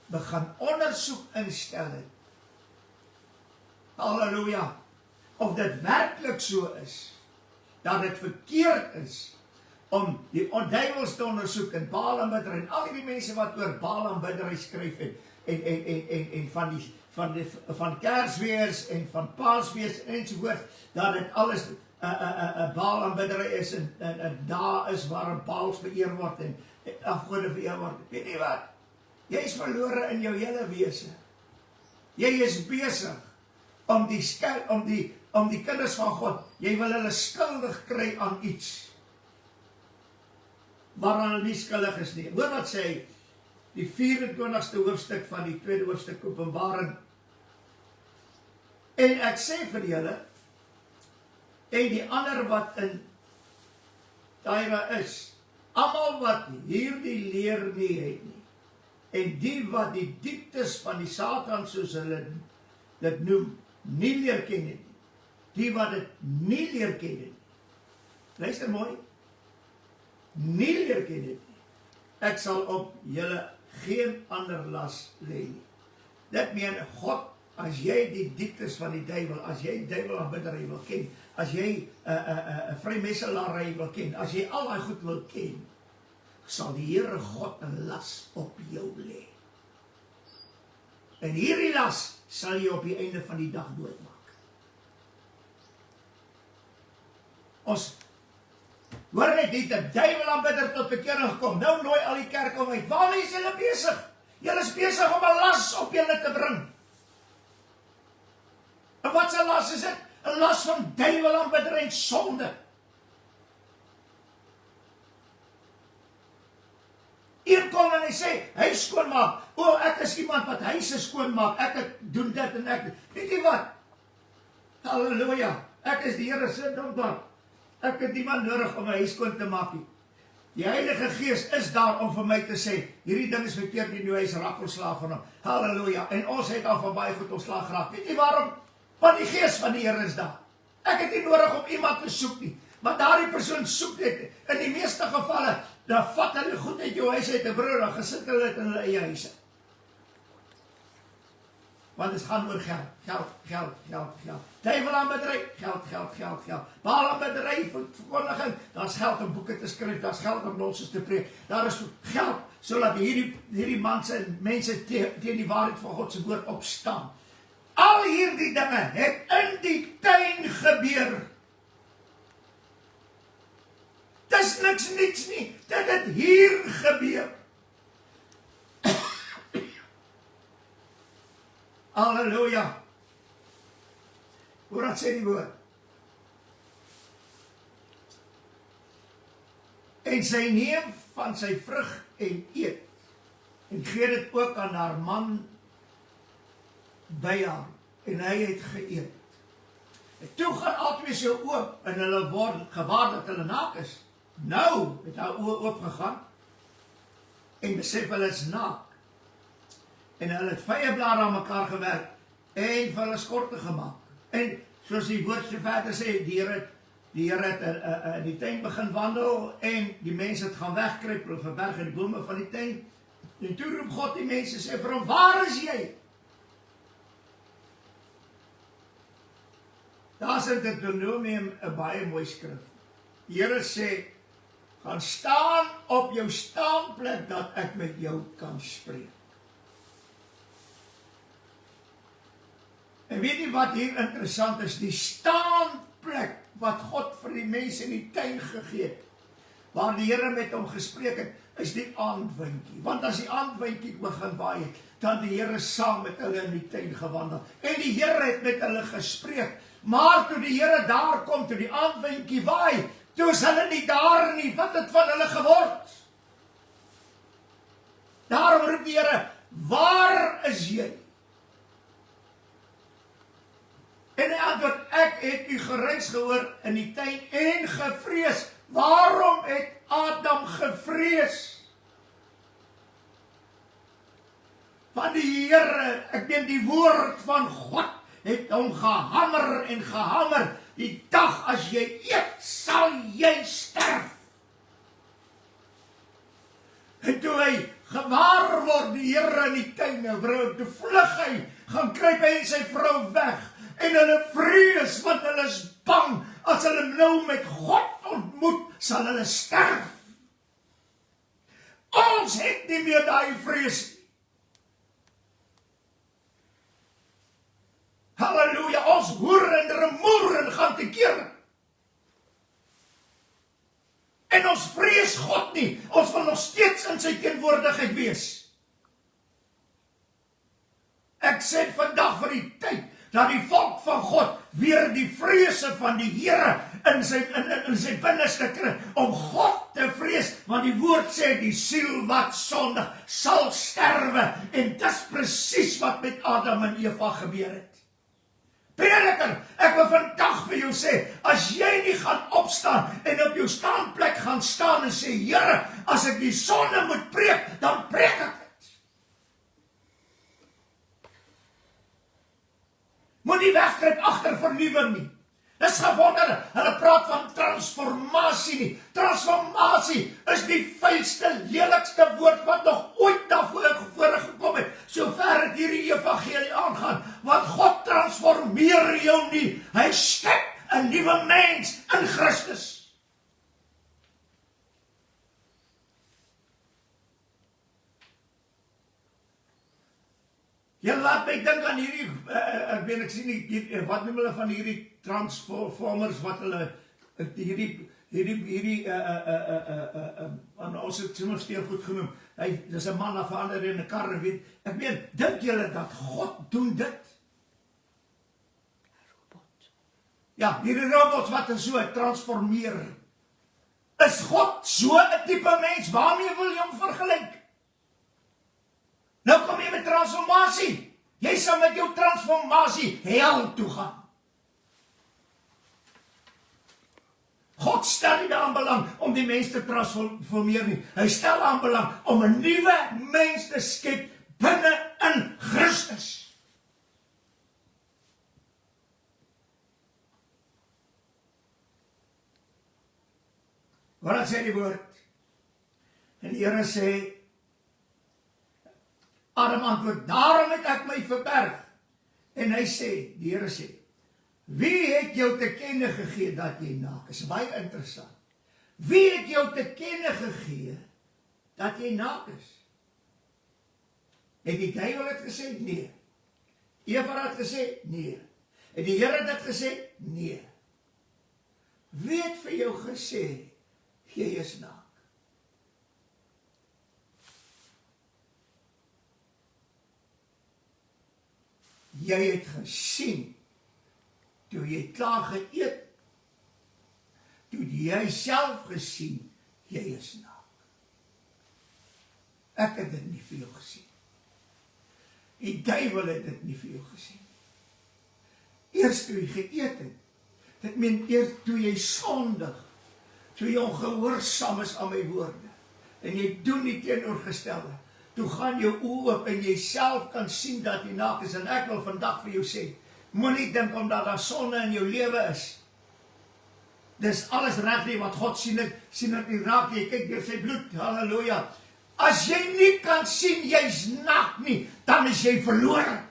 begin ondersoek instel het. Halleluja. Of dit werklik so is, dat dit verkeerd is, om die duiwels te ondersoek en Baalaanbiddery en al die mense wat oor Baalaanbiddery skryf en van Kersfees en van Paasfees ensovoorts, dat dit alles Baalaanbiddery is en daar is waar Baals vereer word en afgode vereer word. Weet nie wat? Jy is verlore in jou hele wese. Jy is besig om die kinders van God, jy wil hulle skuldig kry aan iets waaraan hulle nie skuldig is nie. Hoor wat sê hy, die 24ste hoofstuk van die 2de hoofstuk Openbaring. En ek sê vir julle, en die ander wat in Tyra is, almal wat hierdie leer nie het nie, en die wat die dieptes van die Satan, soos hulle dit noem, nie leer ken het, die wat dit nie leer ken het, luister mooi, nie leer ken het, ek sal op julle geen ander las lê nie. Dit meen God, as jy die dieptes van die duiwel, as jy duiwelaanbiddery wil ken, as jy vrymesselary wil ken, as jy al daai goed wil ken, sal die Here God 'n las op jou lê. En hierdie las sal jy op die einde van die dag doodmaak. Ons hoor net die duiwelaanbidder tot bekering gekom. Nou nooi al die kerk om uit. Waarmee is julle besig? Julle is besig om 'n las op julle te bring. En wat 'n las is dit? 'n Las van duiwelaanbiddery en sonde. Een kom en hy sê, hy skoonmaak. O, ek is iemand wat huise skoonmaak. Ek doen dit en ek. Weet jy wat? Halleluja. Ek is die Here se dankbaar. Ek het niemand nodig om my huis skoon te maak nie. Die Heilige Gees is daar om vir my te sê, hierdie ding is verkeerd nie, hy is raak ontslaaf van hom. Halleluja. En ons het al van baie goed ontslaag geraak. Weet jy waarom? Want die Gees van die Here is daar. Ek het nie nodig om iemand te soek nie. Maar daardie persoon soek dit. In die meeste gevalle, dan vat hulle goed uit jou huis uit 'n broer, dan gesit hulle dit in hulle eie huise. Want het gaan oor geld. Duiwelaanbiddery, geld. Baalaanbiddery, verkondiging, daar's geld om boeke te skryf, daar's geld om nonsens te preek. Daar is geld, sodat hierdie mense teen die waarheid van God se woord opstaan. Al hierdie dinge het in die tuin gebeur. Dis niks nie, dit het hier gebeur. Halleluja. Hoor wat sê die woord. En sy neem van sy vrug en eet, en gee dit ook aan haar man by haar, en hy het geëet. En toe gaan albei sy oop, en hulle word gewaar dat hulle naak is. Nou het haar oë oop gegaan, en besef hulle is naak. En hulle het vyeblare aan mekaar gewerk, en vir hulle skorte gemaak. En soos die woord so verder sê, die Here het in die tuin begin wandel, en die mense het gaan wegkruip, hulle verberg in die bome van die tuin. En toe roep God die mense, sê vir hom, waar is jy? Daar is in Deuteronomium 'n baie mooi skrif. Die Here sê, gaan staan op jou staanplek, dat ek met jou kan spreek. En weet jy wat hier interessant is? Die staanplek wat God vir die mense in die tuin gegee het, waar die Here met hom gespreek het, is die aandwindjie. Want as die aandwindjie begin waai, dan die Here saam met hulle in die tuin gewandel. En die Here het met hulle gespreek. Maar toe die Here daar kom, toe die aandwindjie waai, toe is hulle nie daar nie. Wat het van hulle geword? Daarom roep die Here, waar is jy? En hy antwoord, ek het u geruis gehoor in die tuin en gevrees. Waarom het Adam gevrees? Want die Here, ek meen die woord van God, het hom gehamer en gehamer. Die dag as jy eet, sal jy sterf. En toe hy gewaar word die Here in die tuin, toe vlug hy, gaan kruip hy en sy vrou weg. En hulle vrees, want hulle is bang, as hulle nou met God ontmoet, sal hulle sterf. Ons het nie meer daai vrees nie. Halleluja, ons hoer en remoer en gaan te keer. En ons vrees God nie, ons wil nog steeds in sy teenwoordigheid wees. Ek sê vandag vir die tyd, dat die volk van God weer die vrese van die Here in sy binneste kry, om God te vrees, want die woord sê, die siel wat sondig sal sterwe, en dis presies wat met Adam en Eva gebeur het. Prediker, ek wil vandag vir jou sê, as jy nie gaan opstaan, en op jou staanplek gaan staan en sê, Here, as ek die sonde moet preek, dan preek ek dit. Moenie wegkruip agter vernuwing nie. Dis gewonder, hulle praat van transformasie nie. Transformasie is die vuilste, lelikste woord wat nog ooit na vore gekom het, sover het hierdie evangelie aangaan, want God transformeer jou nie, hy skep 'n nuwe mens in Christus. Jy laat my dink aan hierdie, ek sien nie, wat noem hulle van hierdie transformers, wat hulle, ons het sommer speelgoed genoem, dis 'n man af verander in 'n kar, weet, ek meen, dink julle dat God doen dit? Ja, hierdie robots wat er so transformeer. Is God so 'n tipe mens? Waarmee wil jy hom vergelyk? Nou kom jy met transformasie. Jy sal met jou transformasie hel toe gaan. God stel nie daaraan belang om die mens te transformeer nie. Hy stel aan belang om 'n nuwe mens te skep binne in Christus. Wat sê die woord? En die Here sê, Adam antwoord, daarom het ek my verberg. En hy sê, die Here sê, wie het jou te kenne gegee dat jy naak is? Baie interessant. Wie het jou te kenne gegee dat jy naak is? Het die duiwel het gesê? Nee. Eva het gesê? Nee. Het die Here dit gesê? Nee. Wie het vir jou gesê, jy is naak? Jy het gesien, toe jy klaar geëet, toe jy self gesien, jy is naak. Ek het dit nie vir jou gesien. Die duiwel het dit nie vir jou gesien. Eers toe jy geëet het, dit meen eers toe jy sondig, toe jy ongehoorsaam is aan my woorde, en jy doen die teenoorgestelde, toe gaan jou oë oop en jy self kan sien dat jy naak is, en ek wil vandag vir jou sê, moenie dink omdat daar sonde in jou lewe is, dis alles reg nie, want God sien dit nie raak, jy kyk deur sy bloed, halleluja. As jy nie kan sien jy's naak nie, dan is jy verlore.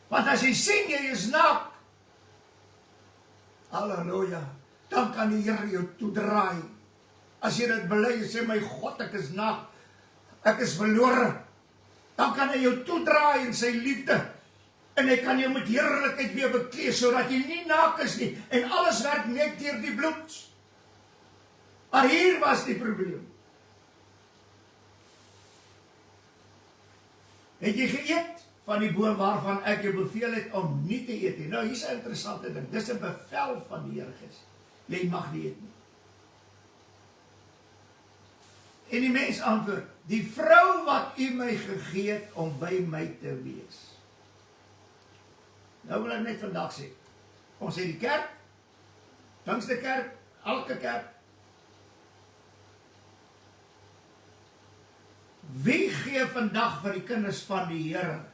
Want as jy sien jy is naak, halleluja, dan kan die Here jou toedraai. As jy dit bely en sê, my God, ek is naak, ek is verlore, dan kan hy jou toedraai in sy liefde, en hy kan jou met heerlikheid weer beklee, sodat jy nie naak is nie, en alles werk net deur die bloed. Maar hier was die probleem. Het jy geëet van die boom waarvan ek jou beveel het om nie te eet nie? Nou, hier is 'n interessante ding, dis 'n bevel van die Here Gees. Jy mag nie eet nie. En die mens antwoord, die vrou wat u my gegee het om by my te wees. Nou wil ek net vandag sê, ons sê die kerk, Pinkster kerk, elke kerk, wie gee vandag vir die kinders van die Here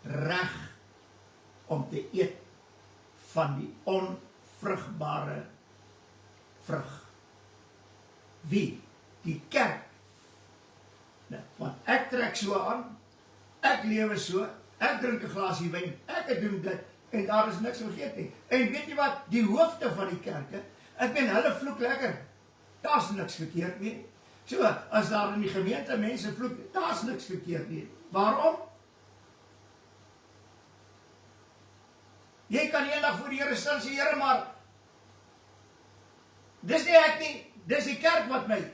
reg om te eet van die onvrugbare vrug? Wie? Die kerk. Nou, want ek trek so aan, ek lewe so, ek drink 'n glasie wyn, ek doen dit, en daar is niks vergeet nie. En weet jy wat, die hoofde van die kerke, ek meen, hulle vloek lekker, daar is niks verkeerd nie. So, as daar in die gemeente mense vloek, daar is niks verkeerd nie. Waarom? Jy kan eendag voor die Here staan, sê Here, maar dis nie ek nie, dis die kerk wat my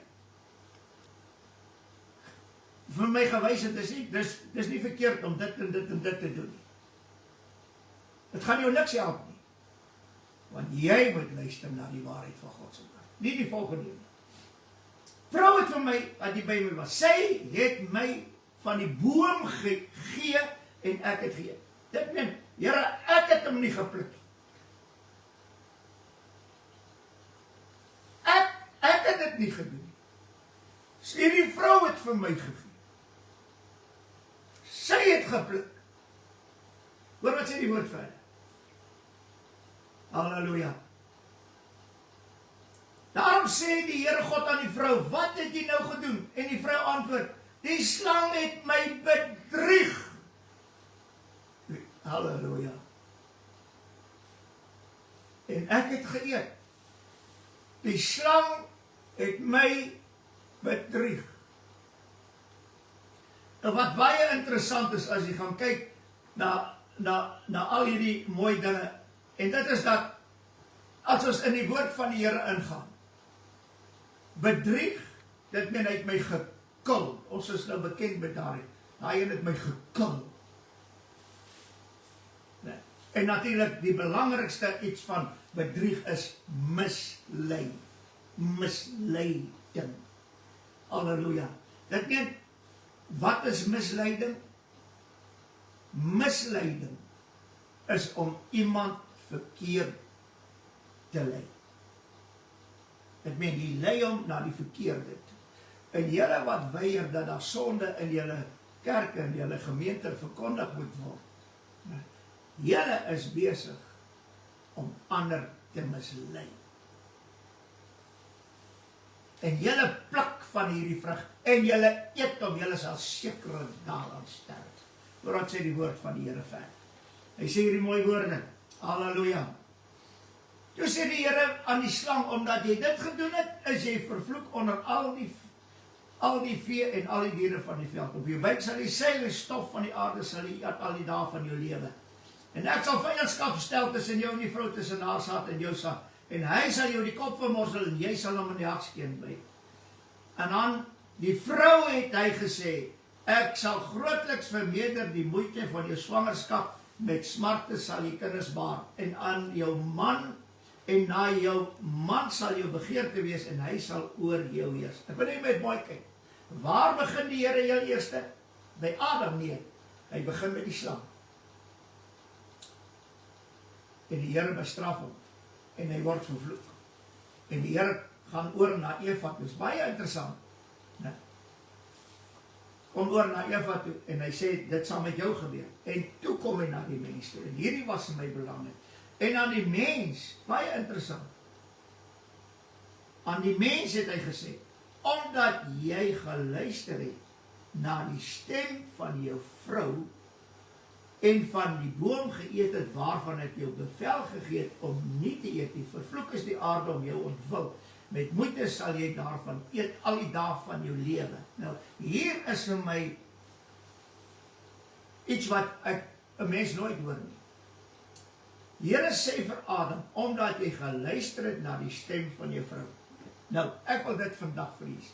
vir my gewys het, dis nie verkeerd om dit en dit en dit te doen. Dit gaan jou niks help nie. Want jy moet luister na die waarheid van God se woord. Nie die volgende nie. Vrou het vir my, wat die by my was, sy het my van die boom gegee en ek het geëet. Dit meen, Here, ek het hom nie gepluk. Ek het dit nie gedoen. Sê die vrou het vir my gegee. uitgepluk. Hoor wat sê die woord verder? Halleluja. Daarom sê die Here God aan die vrou, wat het jy nou gedoen? En die vrou antwoord, die slang het my bedrieg. Halleluja. En ek het geëet. Die slang het my bedrieg. En wat baie interessant is, as jy gaan kyk na al hierdie mooi dinge, en dit is dat, as ons in die woord van die Here ingaan, bedrieg, dit meen hy het my gekil. Ons is nou bekend met daai het my gekil. Nee. En natuurlik die belangrikste iets van bedrieg is mislei. Misleiding. Halleluja. Dit meen, wat is misleiding? Misleiding is om iemand verkeerd te lei. Dit meen, die lei hom na die verkeerde toe. En julle wat weier dat daar sonde in julle kerk en julle gemeente verkondig moet word, julle is besig om ander te mislei. En julle pluk van hierdie vrug, en julle eet om, julle sal sekerlik daaraan sterf. Hoor wat sê die woord van die Here verder. Hy sê hierdie mooi woorde, halleluja. Toe sê die Here aan die slang, omdat jy dit gedoen het, is jy vervloek onder al die vee en al die diere van die veld. Op jou buik sal jy seil en stof van die aarde sal jy eet al die dae van jou lewe. En ek sal vyandskap stel tussen jou en die vrou, tussen haar saad en jou saad. En hy sal jou die kop vermorsel en jy sal hom in die hakskeen byt. En dan die vrou het hy gesê, ek sal grootliks vermeerder die moeite van jou swangerskap, met smarte sal jy kinders baar. En aan jou man en na jou man sal jou begeerte wees en hy sal oor jou heers. Ek wil net met mooi kyk. Waar begin die Here heel eerste? By Adam nie. Hy begin met die slang. En die Here bestraf hom. En hy word vervloek. En die Here gaan oor na Eva toe. Dit is baie interessant. Nee. Kom oor na Eva toe en hy sê, dit sal met jou gebeur. En toe kom hy na die mens toe. En hierdie was my belangrik. En aan die mens, baie interessant. Aan die mens het hy gesê, omdat jy geluister het na die stem van jou vrou en van die boom geëet het waarvan ek jou bevel gegee het om nie te eet nie. Vervloek is die aarde om jou ontwil. Met moeite sal jy daarvan eet al die dae van jou lewe. Nou, hier is vir my iets wat ek 'n mens nooit hoor nie. Die Here sê vir Adam, omdat jy geluister het na die stem van jou vrou. Nou, ek wil dit vandag vir u sê.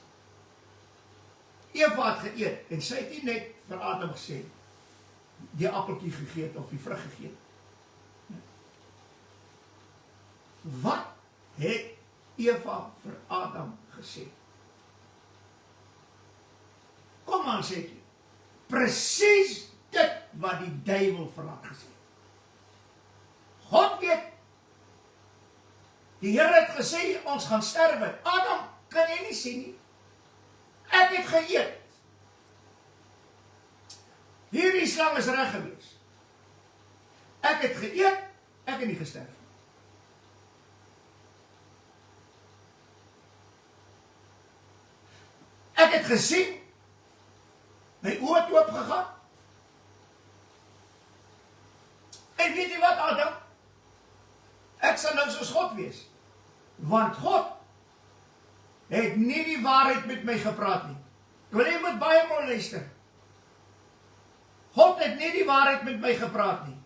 Eva het geëet en sy het nie net vir Adam gesê, die appeltjie gegee het of die vrug gegee het. Wat het Eva vir Adam gesê? Kom aan, sê ek, presies dit wat die duiwel vir haar gesê het. God weet, die Here het gesê, ons gaan sterwe. Adam, kan jy nie sien nie? Ek het geëet. Hierdie slang is reg gewees. Ek het geëet, ek het nie gesterf. Ek het gesien, my oë het oopgegaan. En weet jy wat, Adam? Ek sal nou soos God wees. Want God het nie die waarheid met my gepraat nie. Ek wil jy moet baie mooi luister. God het nie die waarheid met my gepraat nie.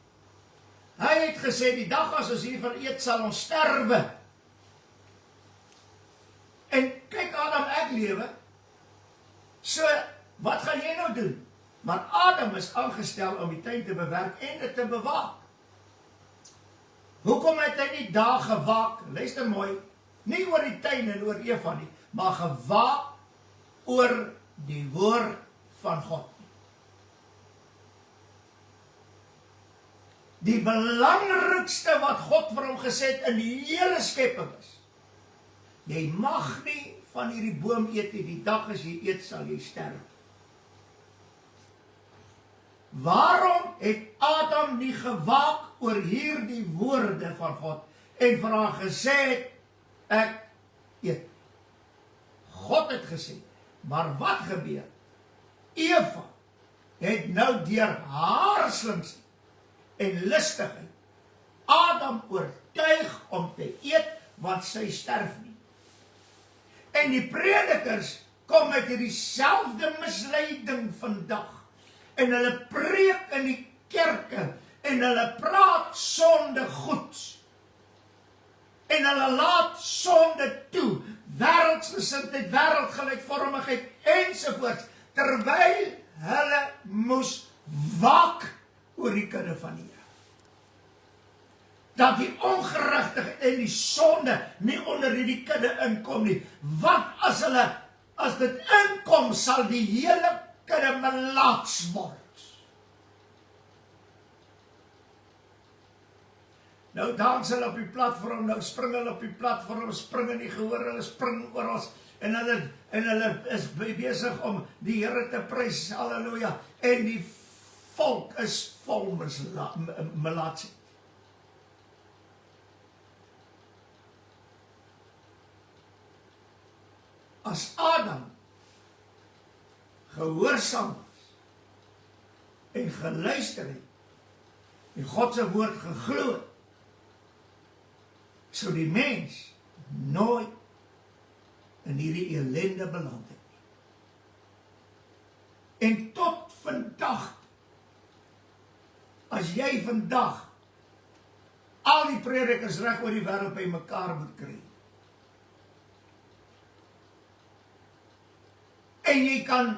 Hy het gesê, die dag as ons hiervan eet, sal ons sterwe. En kyk Adam, ek lewe. So, wat gaan jy nou doen? Maar Adam is aangestel om die tuin te bewerk en dit te bewaak. Hoekom het hy nie daar gewaak? Luister mooi, nie oor die tuin en oor Eva nie, maar gewaak oor die woord van God. Die belangrikste wat God vir hom gesê het in die hele skepping is, jy mag nie van hierdie boom eet nie, die dag as jy eet sal jy sterf. waarom het Adam nie gewaak oor hierdie woorde van God en vir haar gesê het, ek eet? God het gesê, maar wat gebeur? Eva het nou deur haar slinksie en listigheid Adam oortuig om te eet, want sy sterf nie. En die predikers kom met dieselfde misleiding vandag. En hulle preek in die kerke en hulle praat sonde goed. En hulle laat sonde toe, wêreldsgesindheid, wêreldgelykvormigheid ensovoorts, terwyl hulle moes waak oor die kudde van die Here. Dat die ongeregtigheid en die sonde nie onder die kudde inkom nie, want as dit inkom, sal die hele kudde melaats word. Nou dans hulle op die platform, nou spring hulle op die platform, spring in die gehoor, hulle spring oral, en hulle is besig om die Here te prys, halleluja, en die volk is vol melaatsheid. As Adam gehoorsaam was en geluister het en God se woord geglo het, sou die mens nooit in hierdie ellende beland het. En tot vandag, as jy vandag al die predikers reg oor die wêreld by mekaar moet kry, en jy kan,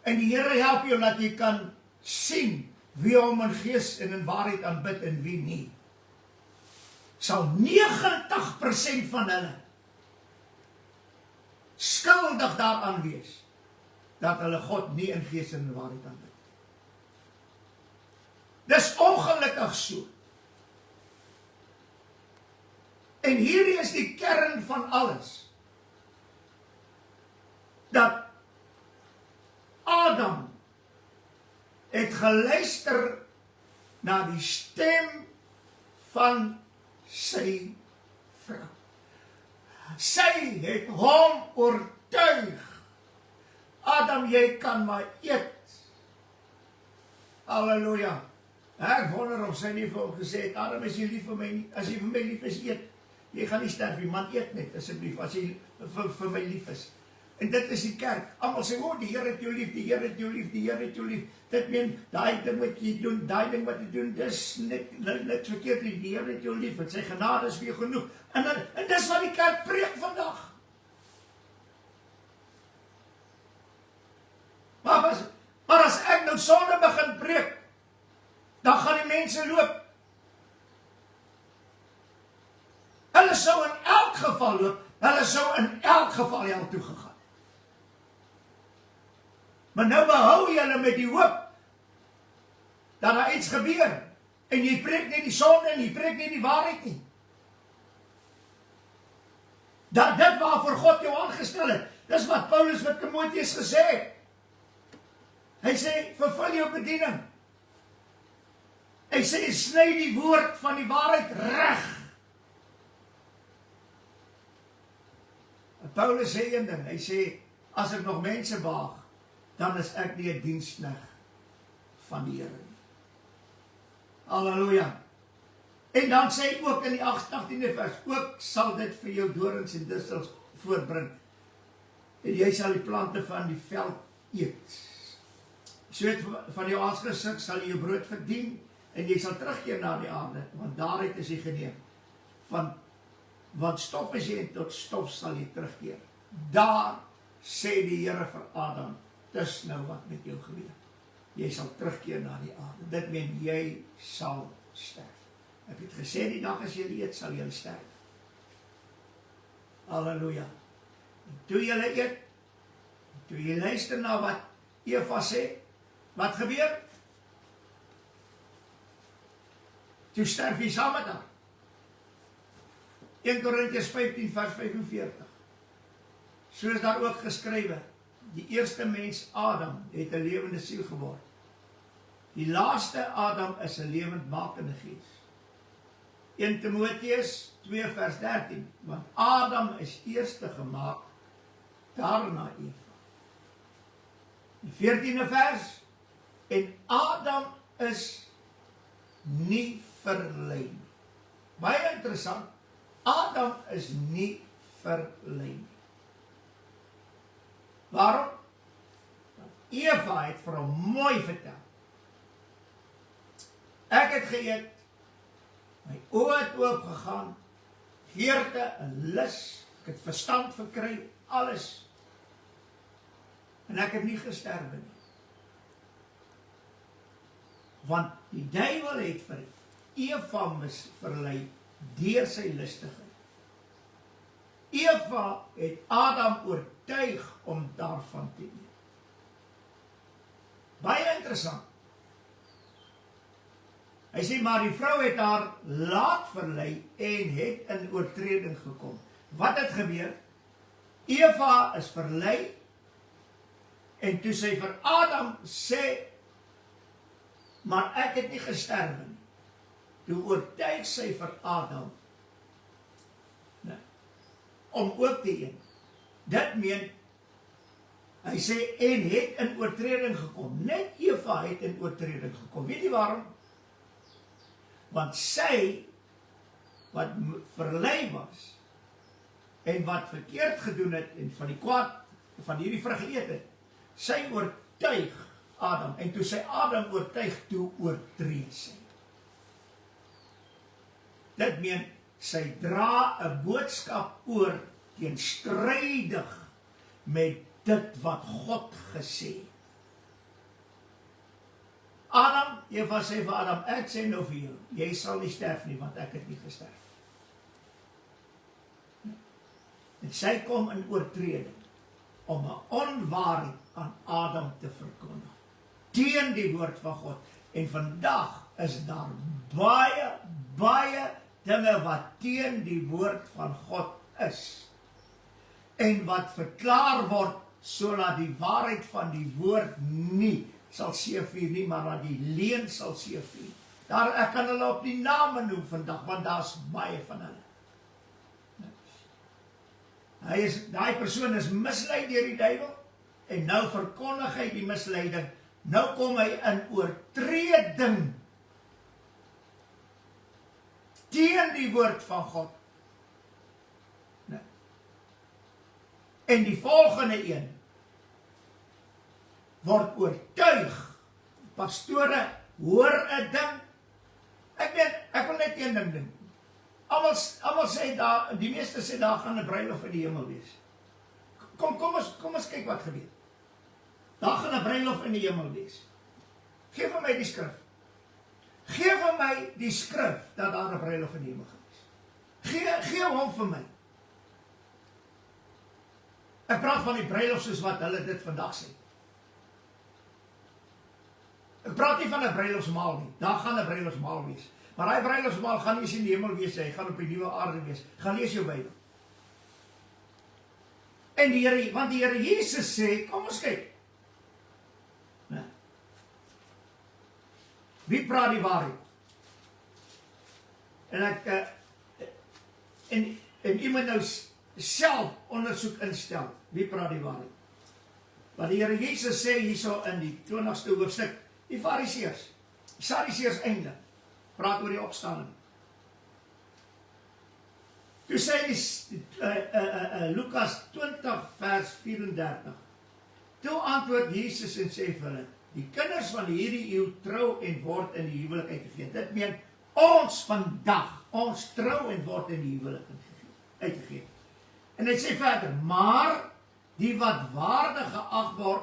en die Here help jou dat jy kan sien wie hom in gees en in waarheid aanbid en wie nie, sal 90% van hulle skuldig daaraan wees dat hulle God nie in gees en in waarheid aanbid. Dis ongelukkig so. En hierdie is die kern van alles. Dat Adam het geluister na die stem van sy vrou. Sy het hom oortuig. Adam, jy kan maar eet. Halleluja. Ek wonder of sy nie vir hom gesê het, Adam, as jy lief vir my, as jy vir my lief is, eet. Jy gaan nie sterf nie, man, eet net, asseblief, as jy vir my lief is. En dit is die kerk. Almal sê, die Here het jou lief, die Here het jou lief, die Here het jou lief. Dit meen, daai ding wat jy doen, daai ding wat jy doen, dis net verkeerd nie. Die Here het jou lief, en sy genade is vir jou genoeg. En dis wat die kerk preek vandag. Maar as ek nou sonde begin preek, dan gaan die mense loop. Hulle sou in elk geval loop, hulle sou in elk geval hel toe gegaan. Maar nou behou julle met die hoop dat daar iets gebeur. En jy preek nie die sonde en jy preek nie die waarheid nie. Dat dit waarvoor God jou aangestel het, dis wat Paulus vir Timoteus gesê het. Hy sê, vervul jou bediening. Hy sê, sny die woord van die waarheid reg. Paulus sê een ding, hy sê, as ek nog mense behaag, dan is ek nie 'n diensknegt van die Here nie. Halleluja. En dan sê hy ook in die 18de vers, ook sal dit vir jou dorings en distels voortbring. En jy sal die plante van die veld eet. So het van jou aangesig sal jy jou brood verdien, en jy sal terugkeer na die aarde, want daaruit is jy geneem. Want stof is jy en tot stof sal jy terugkeer. Daar sê die Here vir Adam, dis nou wat met jou gebeur. Jy sal terugkeer na die aarde. Dit meen jy sal sterf. Ek het gesê die dag as jy eet, sal jy sterf. Halleluja. En toe jy eet, toe jy luister na wat Eva sê, wat gebeur? Toe sterf jy saam met haar. 1 Korintiërs 15 vers 45. So is daar ook geskrywe, die eerste mens Adam het 'n lewende siel geword. Die laaste Adam is 'n lewendmakende gees. 1 Timoteus 2 vers 13, want Adam is eerste gemaak, daarna Eva. Die 14de vers, en Adam is nie verlei nie. Baie interessant, Adam is nie verlei nie. Waarom? Want Eva het vir hom mooi vertel. Ek het geëet, my oë het oopgegaan, geerte en lus, ek het verstand verkry, alles. En ek het nie gesterwe nie. Want die duiwel het vir Eva misverlei deur sy lustigheid. Eva het Adam oortuig om daarvan te eet. Baie interessant. Hy sê, maar die vrou het haar laat verlei en het in oortreding gekom. Wat het gebeur? Eva is verlei en toe sy vir Adam sê, maar ek het nie gesterwe nie. Toe oortuig sy vir Adam om ook te eet. Dit meen, hy sê, en het in oortreding gekom. Net Eva het in oortreding gekom. Weet jy waarom? Want sy, wat verlei was, en wat verkeerd gedoen het, en van die kwaad, van hierdie vrug geëet het, sy oortuig Adam, en toe sy Adam oortuig, toe oortree sy. Dit meen, sy dra 'n boodskap oor teenstrydig met dit wat God gesê het. Adam, Eva sê vir Adam, ek sê nou vir jou, jy sal nie sterf nie, want ek het nie gesterf. En sy kom in oortreding om 'n onwaarheid aan Adam te verkondig, teen die woord van God. En vandag is daar baie dinge wat teen die woord van God is, en wat verklaar word, sodat die waarheid van die woord nie sal seëvier nie, maar dat die leuen sal seëvier. Daar, ek kan hulle op die name noem vandag, want daar's baie van hulle. Daai persoon is misleid deur die duiwel, en nou verkondig hy die misleiding. Nou kom hy in oortreding teen die woord van God. En die volgende een word oortuig. Pastore, hoor 'n ding. Ek wil net een ding doen. Almal sê daar, die meeste sê daar gaan 'n bruiloft in die hemel wees. Kom ons kyk wat gebeur. Daar gaan 'n bruiloft in die hemel wees. Geef vir my die skrif. Geef vir my die skrif dat daar 'n bruiloft in die hemel gaan wees. Gee hom vir my. Ek praat van die bruiloft soos wat hulle dit vandag sê. Ek praat nie van 'n bruiloftsmaal nie. Daar gaan 'n bruiloftsmaal wees. Maar daai bruiloftsmaal gaan nie eens in die hemel wees, hy gaan op die nuwe aarde wees. Gaan lees jou Bybel. En want die Here Jesus sê, kom ons kyk. Wie praat die waarheid? En iemand nou self ondersoek instel. Wie praat die waarheid? Want die Here Jesus sê hierso in die 20ste hoofstuk, die Fariseërs, die Sadduseërs einde, praat oor die opstanding. Toe sê Lukas 20 vers 34. Toe antwoord Jesus en sê vir hulle, die kinders van hierdie eeu trou en word in die huwelik uitgegee. Dit meen ons vandag, ons trou en word in die huwelik uitgegee. En hy sê verder, maar die wat waardig geag word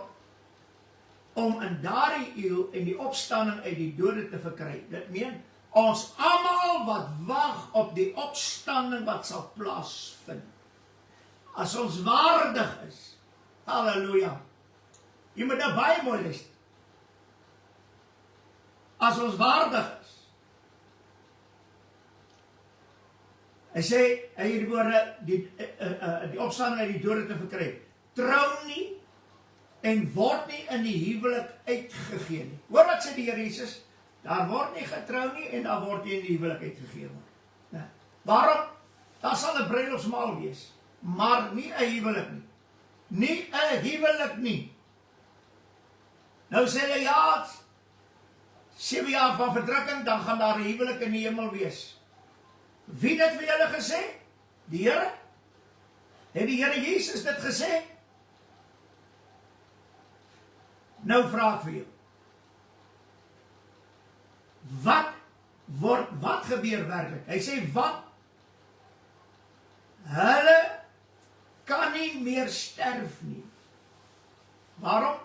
om in daardie eeu en die opstanding uit die dode te verkry. Dit meen ons almal wat wag op die opstanding wat sal plaasvind. As ons waardig is, halleluja. Jy moet nou baie mooi luister. As ons waardig is. Hy sê, hy het die opstanding uit die dode te verkry. Trou nie en word nie in die huwelik uitgegee nie. Hoor wat sê die Here Jesus? Daar word nie getrou nie en daar word nie in die huwelik uitgegee word. Nee. Waarom? Daar sal 'n bruilofsmaal wees, maar nie 'n huwelik nie. Nie 'n huwelik nie. Nou sê hulle, ja, 7 jaar van verdrukking, dan gaan daar 'n huwelik in die hemel wees. Wie het dit vir julle gesê? Die Here? Het die Here Jesus dit gesê? Nou vra ek vir jou. Wat gebeur werklik? Hy sê, wat? Hulle kan nie meer sterf nie. Waarom?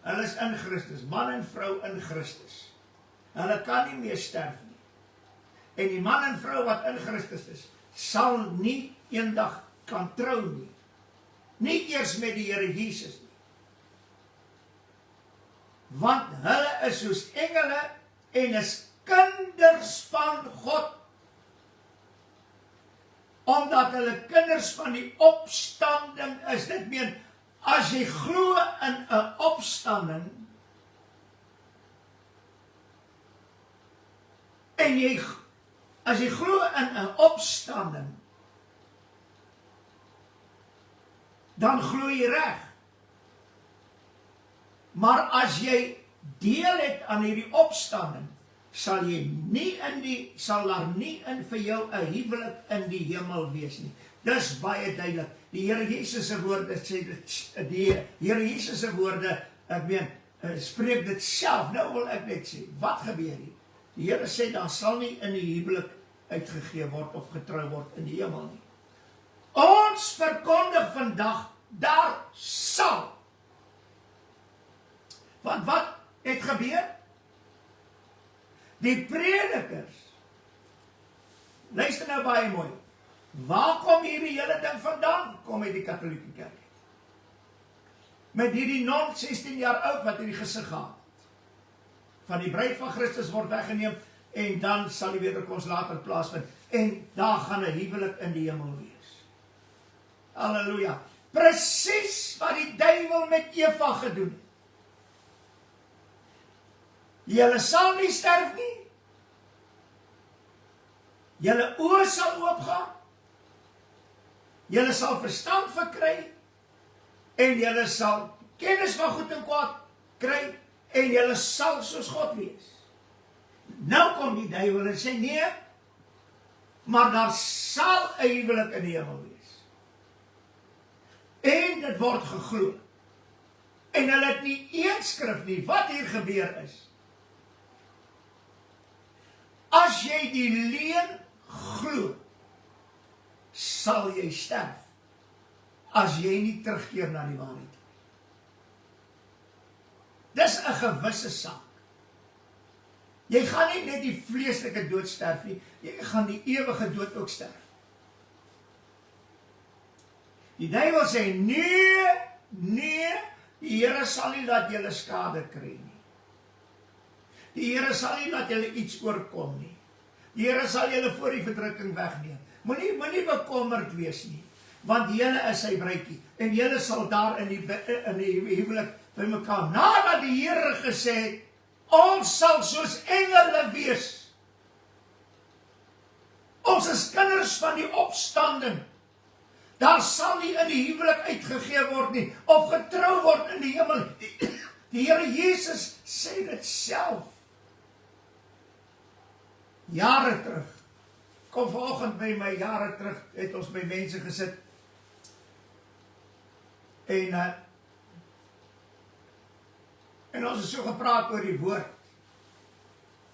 Hulle is in Christus, man en vrou in Christus. Hulle kan nie meer sterf nie. En die man en vrou wat in Christus is, sal nie eendag kan trou nie. Nie eers met die Here Jesus nie. Want hulle is soos engele en is kinders van God. Omdat hulle kinders van die opstanding is. Dit meen, as jy glo in 'n opstanding, en as jy glo in 'n opstanding, dan glo jy reg. Maar as jy deel het aan hierdie opstanding, sal daar nie in vir jou 'n huwelik in die hemel wees nie. Dis baie duidelik. Die Here Jesus se woorde sê dit, die Here Jesus se woorde, spreek dit self. Nou wil ek net sê, wat gebeur hier? Die Here sê, daar sal nie in die huwelik uitgegee word of getrou word in die hemel nie. Ons verkondig vandag, daar sal. Want wat het gebeur? Die predikers, luister nou baie mooi, waar kom hierdie hele ding vandaan? Kom uit die katholieke kerk. Met hierdie non 16 jaar oud wat hierdie gesig gehad het. Van die bruid van Christus word weggeneem en dan sal die wederkoms later plaasvind. En daar gaan 'n huwelik in die hemel wees. Halleluja. Presies wat die duiwel met Eva gedoen het. Julle sal nie sterf nie. Julle oë sal oopgaan. Julle sal verstand verkry. En julle sal kennis van goed en kwaad kry. En julle sal soos God wees. Nou kom die duiwel en sê, nee, maar daar sal 'n huwelik in die hemel wees. En dit word geglo. En hulle het nie een skrif nie. Wat hier gebeur is, as jy die leuen glo, sal jy sterf, as jy nie terugkeer na die waarheid. Dis 'n gewisse saak. Jy gaan nie net die vleeslike dood sterf nie, jy gaan die ewige dood ook sterf. Die duiwel sê, nee, die Here sal nie laat julle skade kry nie. Die Here sal nie laat julle iets oorkom nie. Die Here sal julle voor die verdrukking wegneem. Moenie bekommerd wees nie, want julle is sy bruidjie, en julle sal daar in die huwelik by mekaar, nadat die Here gesê het, ons sal soos engele wees. Ons is kinders van die opstanding. Daar sal nie in die huwelik uitgegee word nie, of getrou word in die hemel. Die Here Jesus sê dit self. Jare terug, kom vanoggend by my, jare terug, het ons by mense gesit, en ons het so gepraat oor die woord.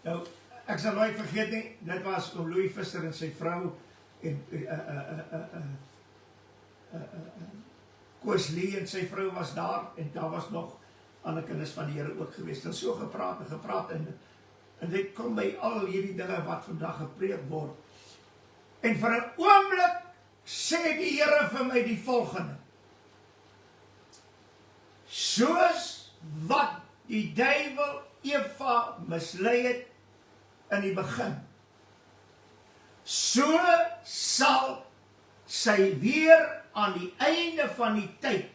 Nou, ek sal nooit vergeet nie, dit was oom Louis Visser en sy vrou, en Koos Lee en sy vrou was daar, en daar was nog ander kinders van die Here ook geweest, en so gepraat, en dit kom by al hierdie dinge wat vandag gepreek word. En vir 'n oomblik sê die Here vir my die volgende. Soos wat die duiwel Eva mislei het in die begin, so sal sy weer aan die einde van die tyd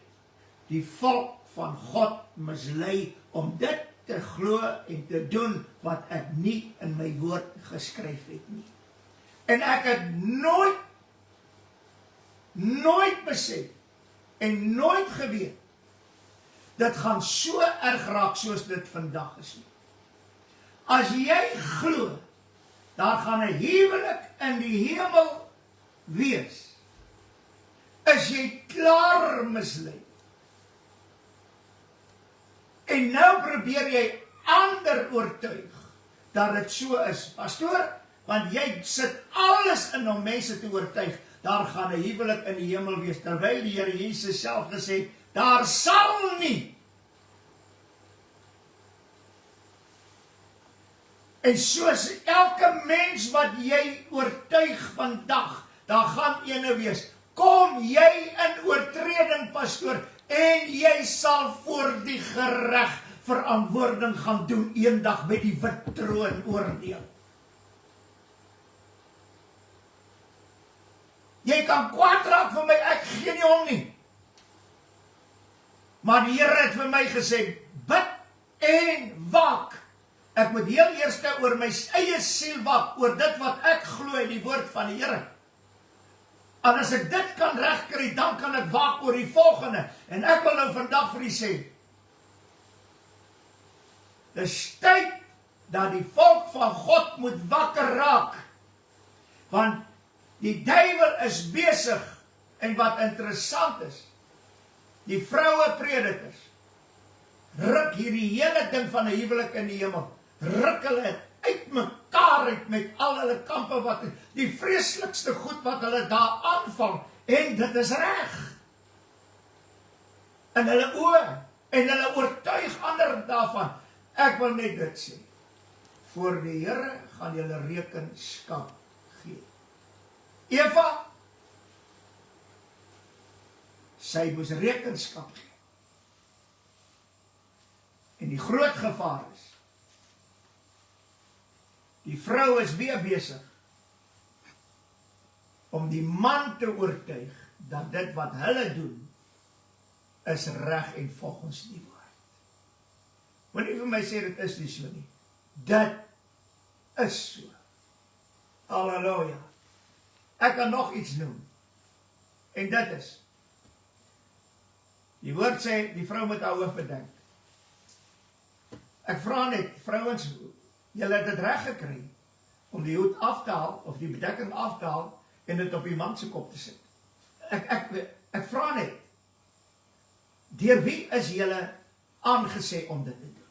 die volk van God mislei om dit te glo en te doen wat ek nie in my woord geskryf het nie. En ek het nooit besef en nooit geweet, dit gaan so erg raak soos dit vandag is nie. As jy glo, daar gaan 'n huwelik in die hemel wees, is jy klaar mislei. En nou probeer jy ander oortuig dat dit so is. Pastoor, want jy sit alles in om mense te oortuig, daar gaan 'n huwelik in die hemel wees, terwyl die Here Jesus self gesê het, daar sal nie. En soos elke mens wat jy oortuig vandag, daar gaan ene wees, kom jy in oortreding, pastoor, en jy sal voor die gereg verantwoording gaan doen, eendag by die wit troon oordeel. Jy kan kwaad raak vir my, ek gee nie om nie. Maar die Here het vir my gesê, bid en waak. Ek moet heel eers oor my eie siel waak, oor dit wat ek glo in die woord van die Here. En as ek dit kan regkry, dan kan ek waak oor die volgende. En ek wil nou vandag vir u sê, dis tyd dat die volk van God moet wakker raak. Want die duiwel is besig, en wat interessant is, die vroue predikers, ruk hierdie hele ding van 'n huwelik in die hemel, ruk hulle uit mekaar uit met al hulle kampe, wat die vreeslikste goed wat hulle daar aanvang, en dit is reg. In hulle oë, en hulle oortuig ander daarvan. Ek wil net dit sê, voor die Here gaan julle rekenskap gee. Eva, sy moes rekenskap gee. En die groot gevaar is, die vrou is weer besig om die man te oortuig dat dit wat hulle doen is reg en volgens die woord. Moet nie vir my sê dit is nie so nie. Dit is so. Halleluja. Ek kan nog iets noem. En dit is, die woord sê, die vrou moet haar hoof bedenk. Ek vra net, vrouens, julle het dit reg gekry om die hoed af te haal, of die bedekking af te haal, en dit op die man se kop te sit. Ek vra net, deur wie is julle aangesê om dit te doen?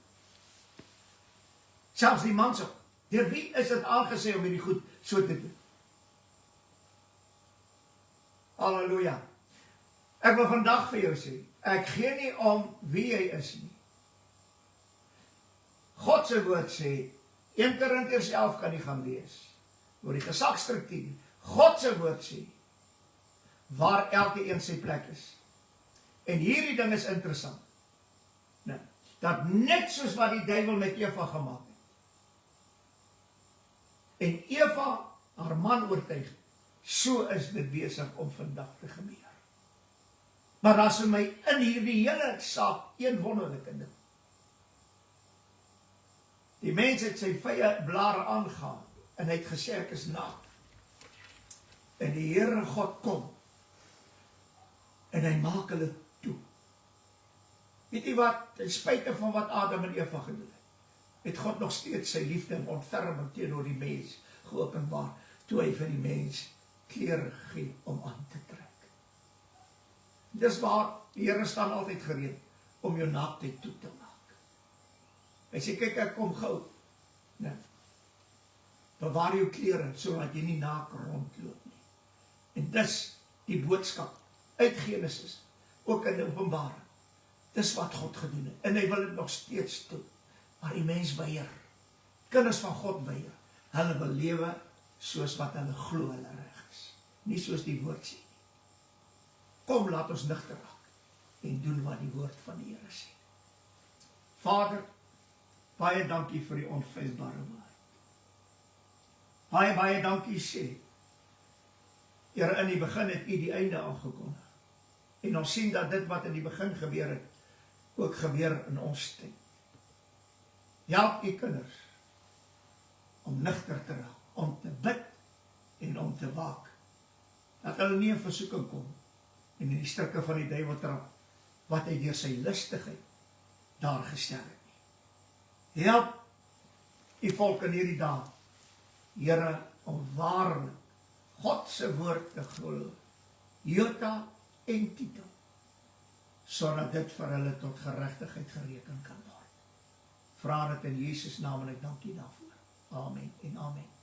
Selfs die man se, deur wie is dit aangesê om hierdie goed so te doen? Halleluja. Ek wil vandag vir jou sê, ek gee nie om wie jy is nie. God se woord sê, 1 Korintiërs 11 kan jy gaan lees, oor die gesagsstruktuur. God se woord sê, waar elke een sy plek is. En hierdie ding is interessant. Nou, dat net soos wat die duiwel met Eva gemaak het, en Eva haar man oortuig, so is dit besig om vandag te gebeur. Maar daar is vir my in hierdie hele saak een wonderlike ding. Die mens het sy vye blare aangehaal, en hy het gesê, ek is naak. En die Here God kom, en hy maak hulle toe. Weet jy wat, ten spyte van wat Adam en Eva gedoen het God nog steeds sy liefde en ontferming teenoor die mens geopenbaar, toe hy vir die mens klere gee om aan te trek. Dis waar, die Here staan altyd gereed om jou naaktheid toe te maak. Hy sê, kyk, ek kom gou. Nee. Bewaar jou klere, sodat jy nie naak rondloop nie. En dis die boodskap uit Genesis, ook in Openbaring. Dis wat God gedoen het, en hy wil dit nog steeds doen. Maar die mens weier, kinders van God weier, hulle wil lewe soos wat hulle glo hulle reg is, nie soos die woord sê nie. Kom, laat ons nigter raak, en doen wat die woord van die Here sê. Vader, baie dankie vir die onfeilbare woord. Baie dankie sê, Here, in die begin het U die einde aangekondig. En ons sien dat dit wat in die begin gebeur het, ook gebeur in ons tyd. Help u kinders om nugter te raak, om te bid en om te waak. Dat hulle nie in versoeking kom en in die strikke van die duiwel trap, wat hy deur sy lustigheid daar gestel het nie. Help u volk in hierdie dae, Here, om waarlik God se woord te glo, jota en titel, sodat dit vir hulle tot geregtigheid gereken kan word. Vra dit in Jesus naam en ek dank U daarvoor. Amen en amen.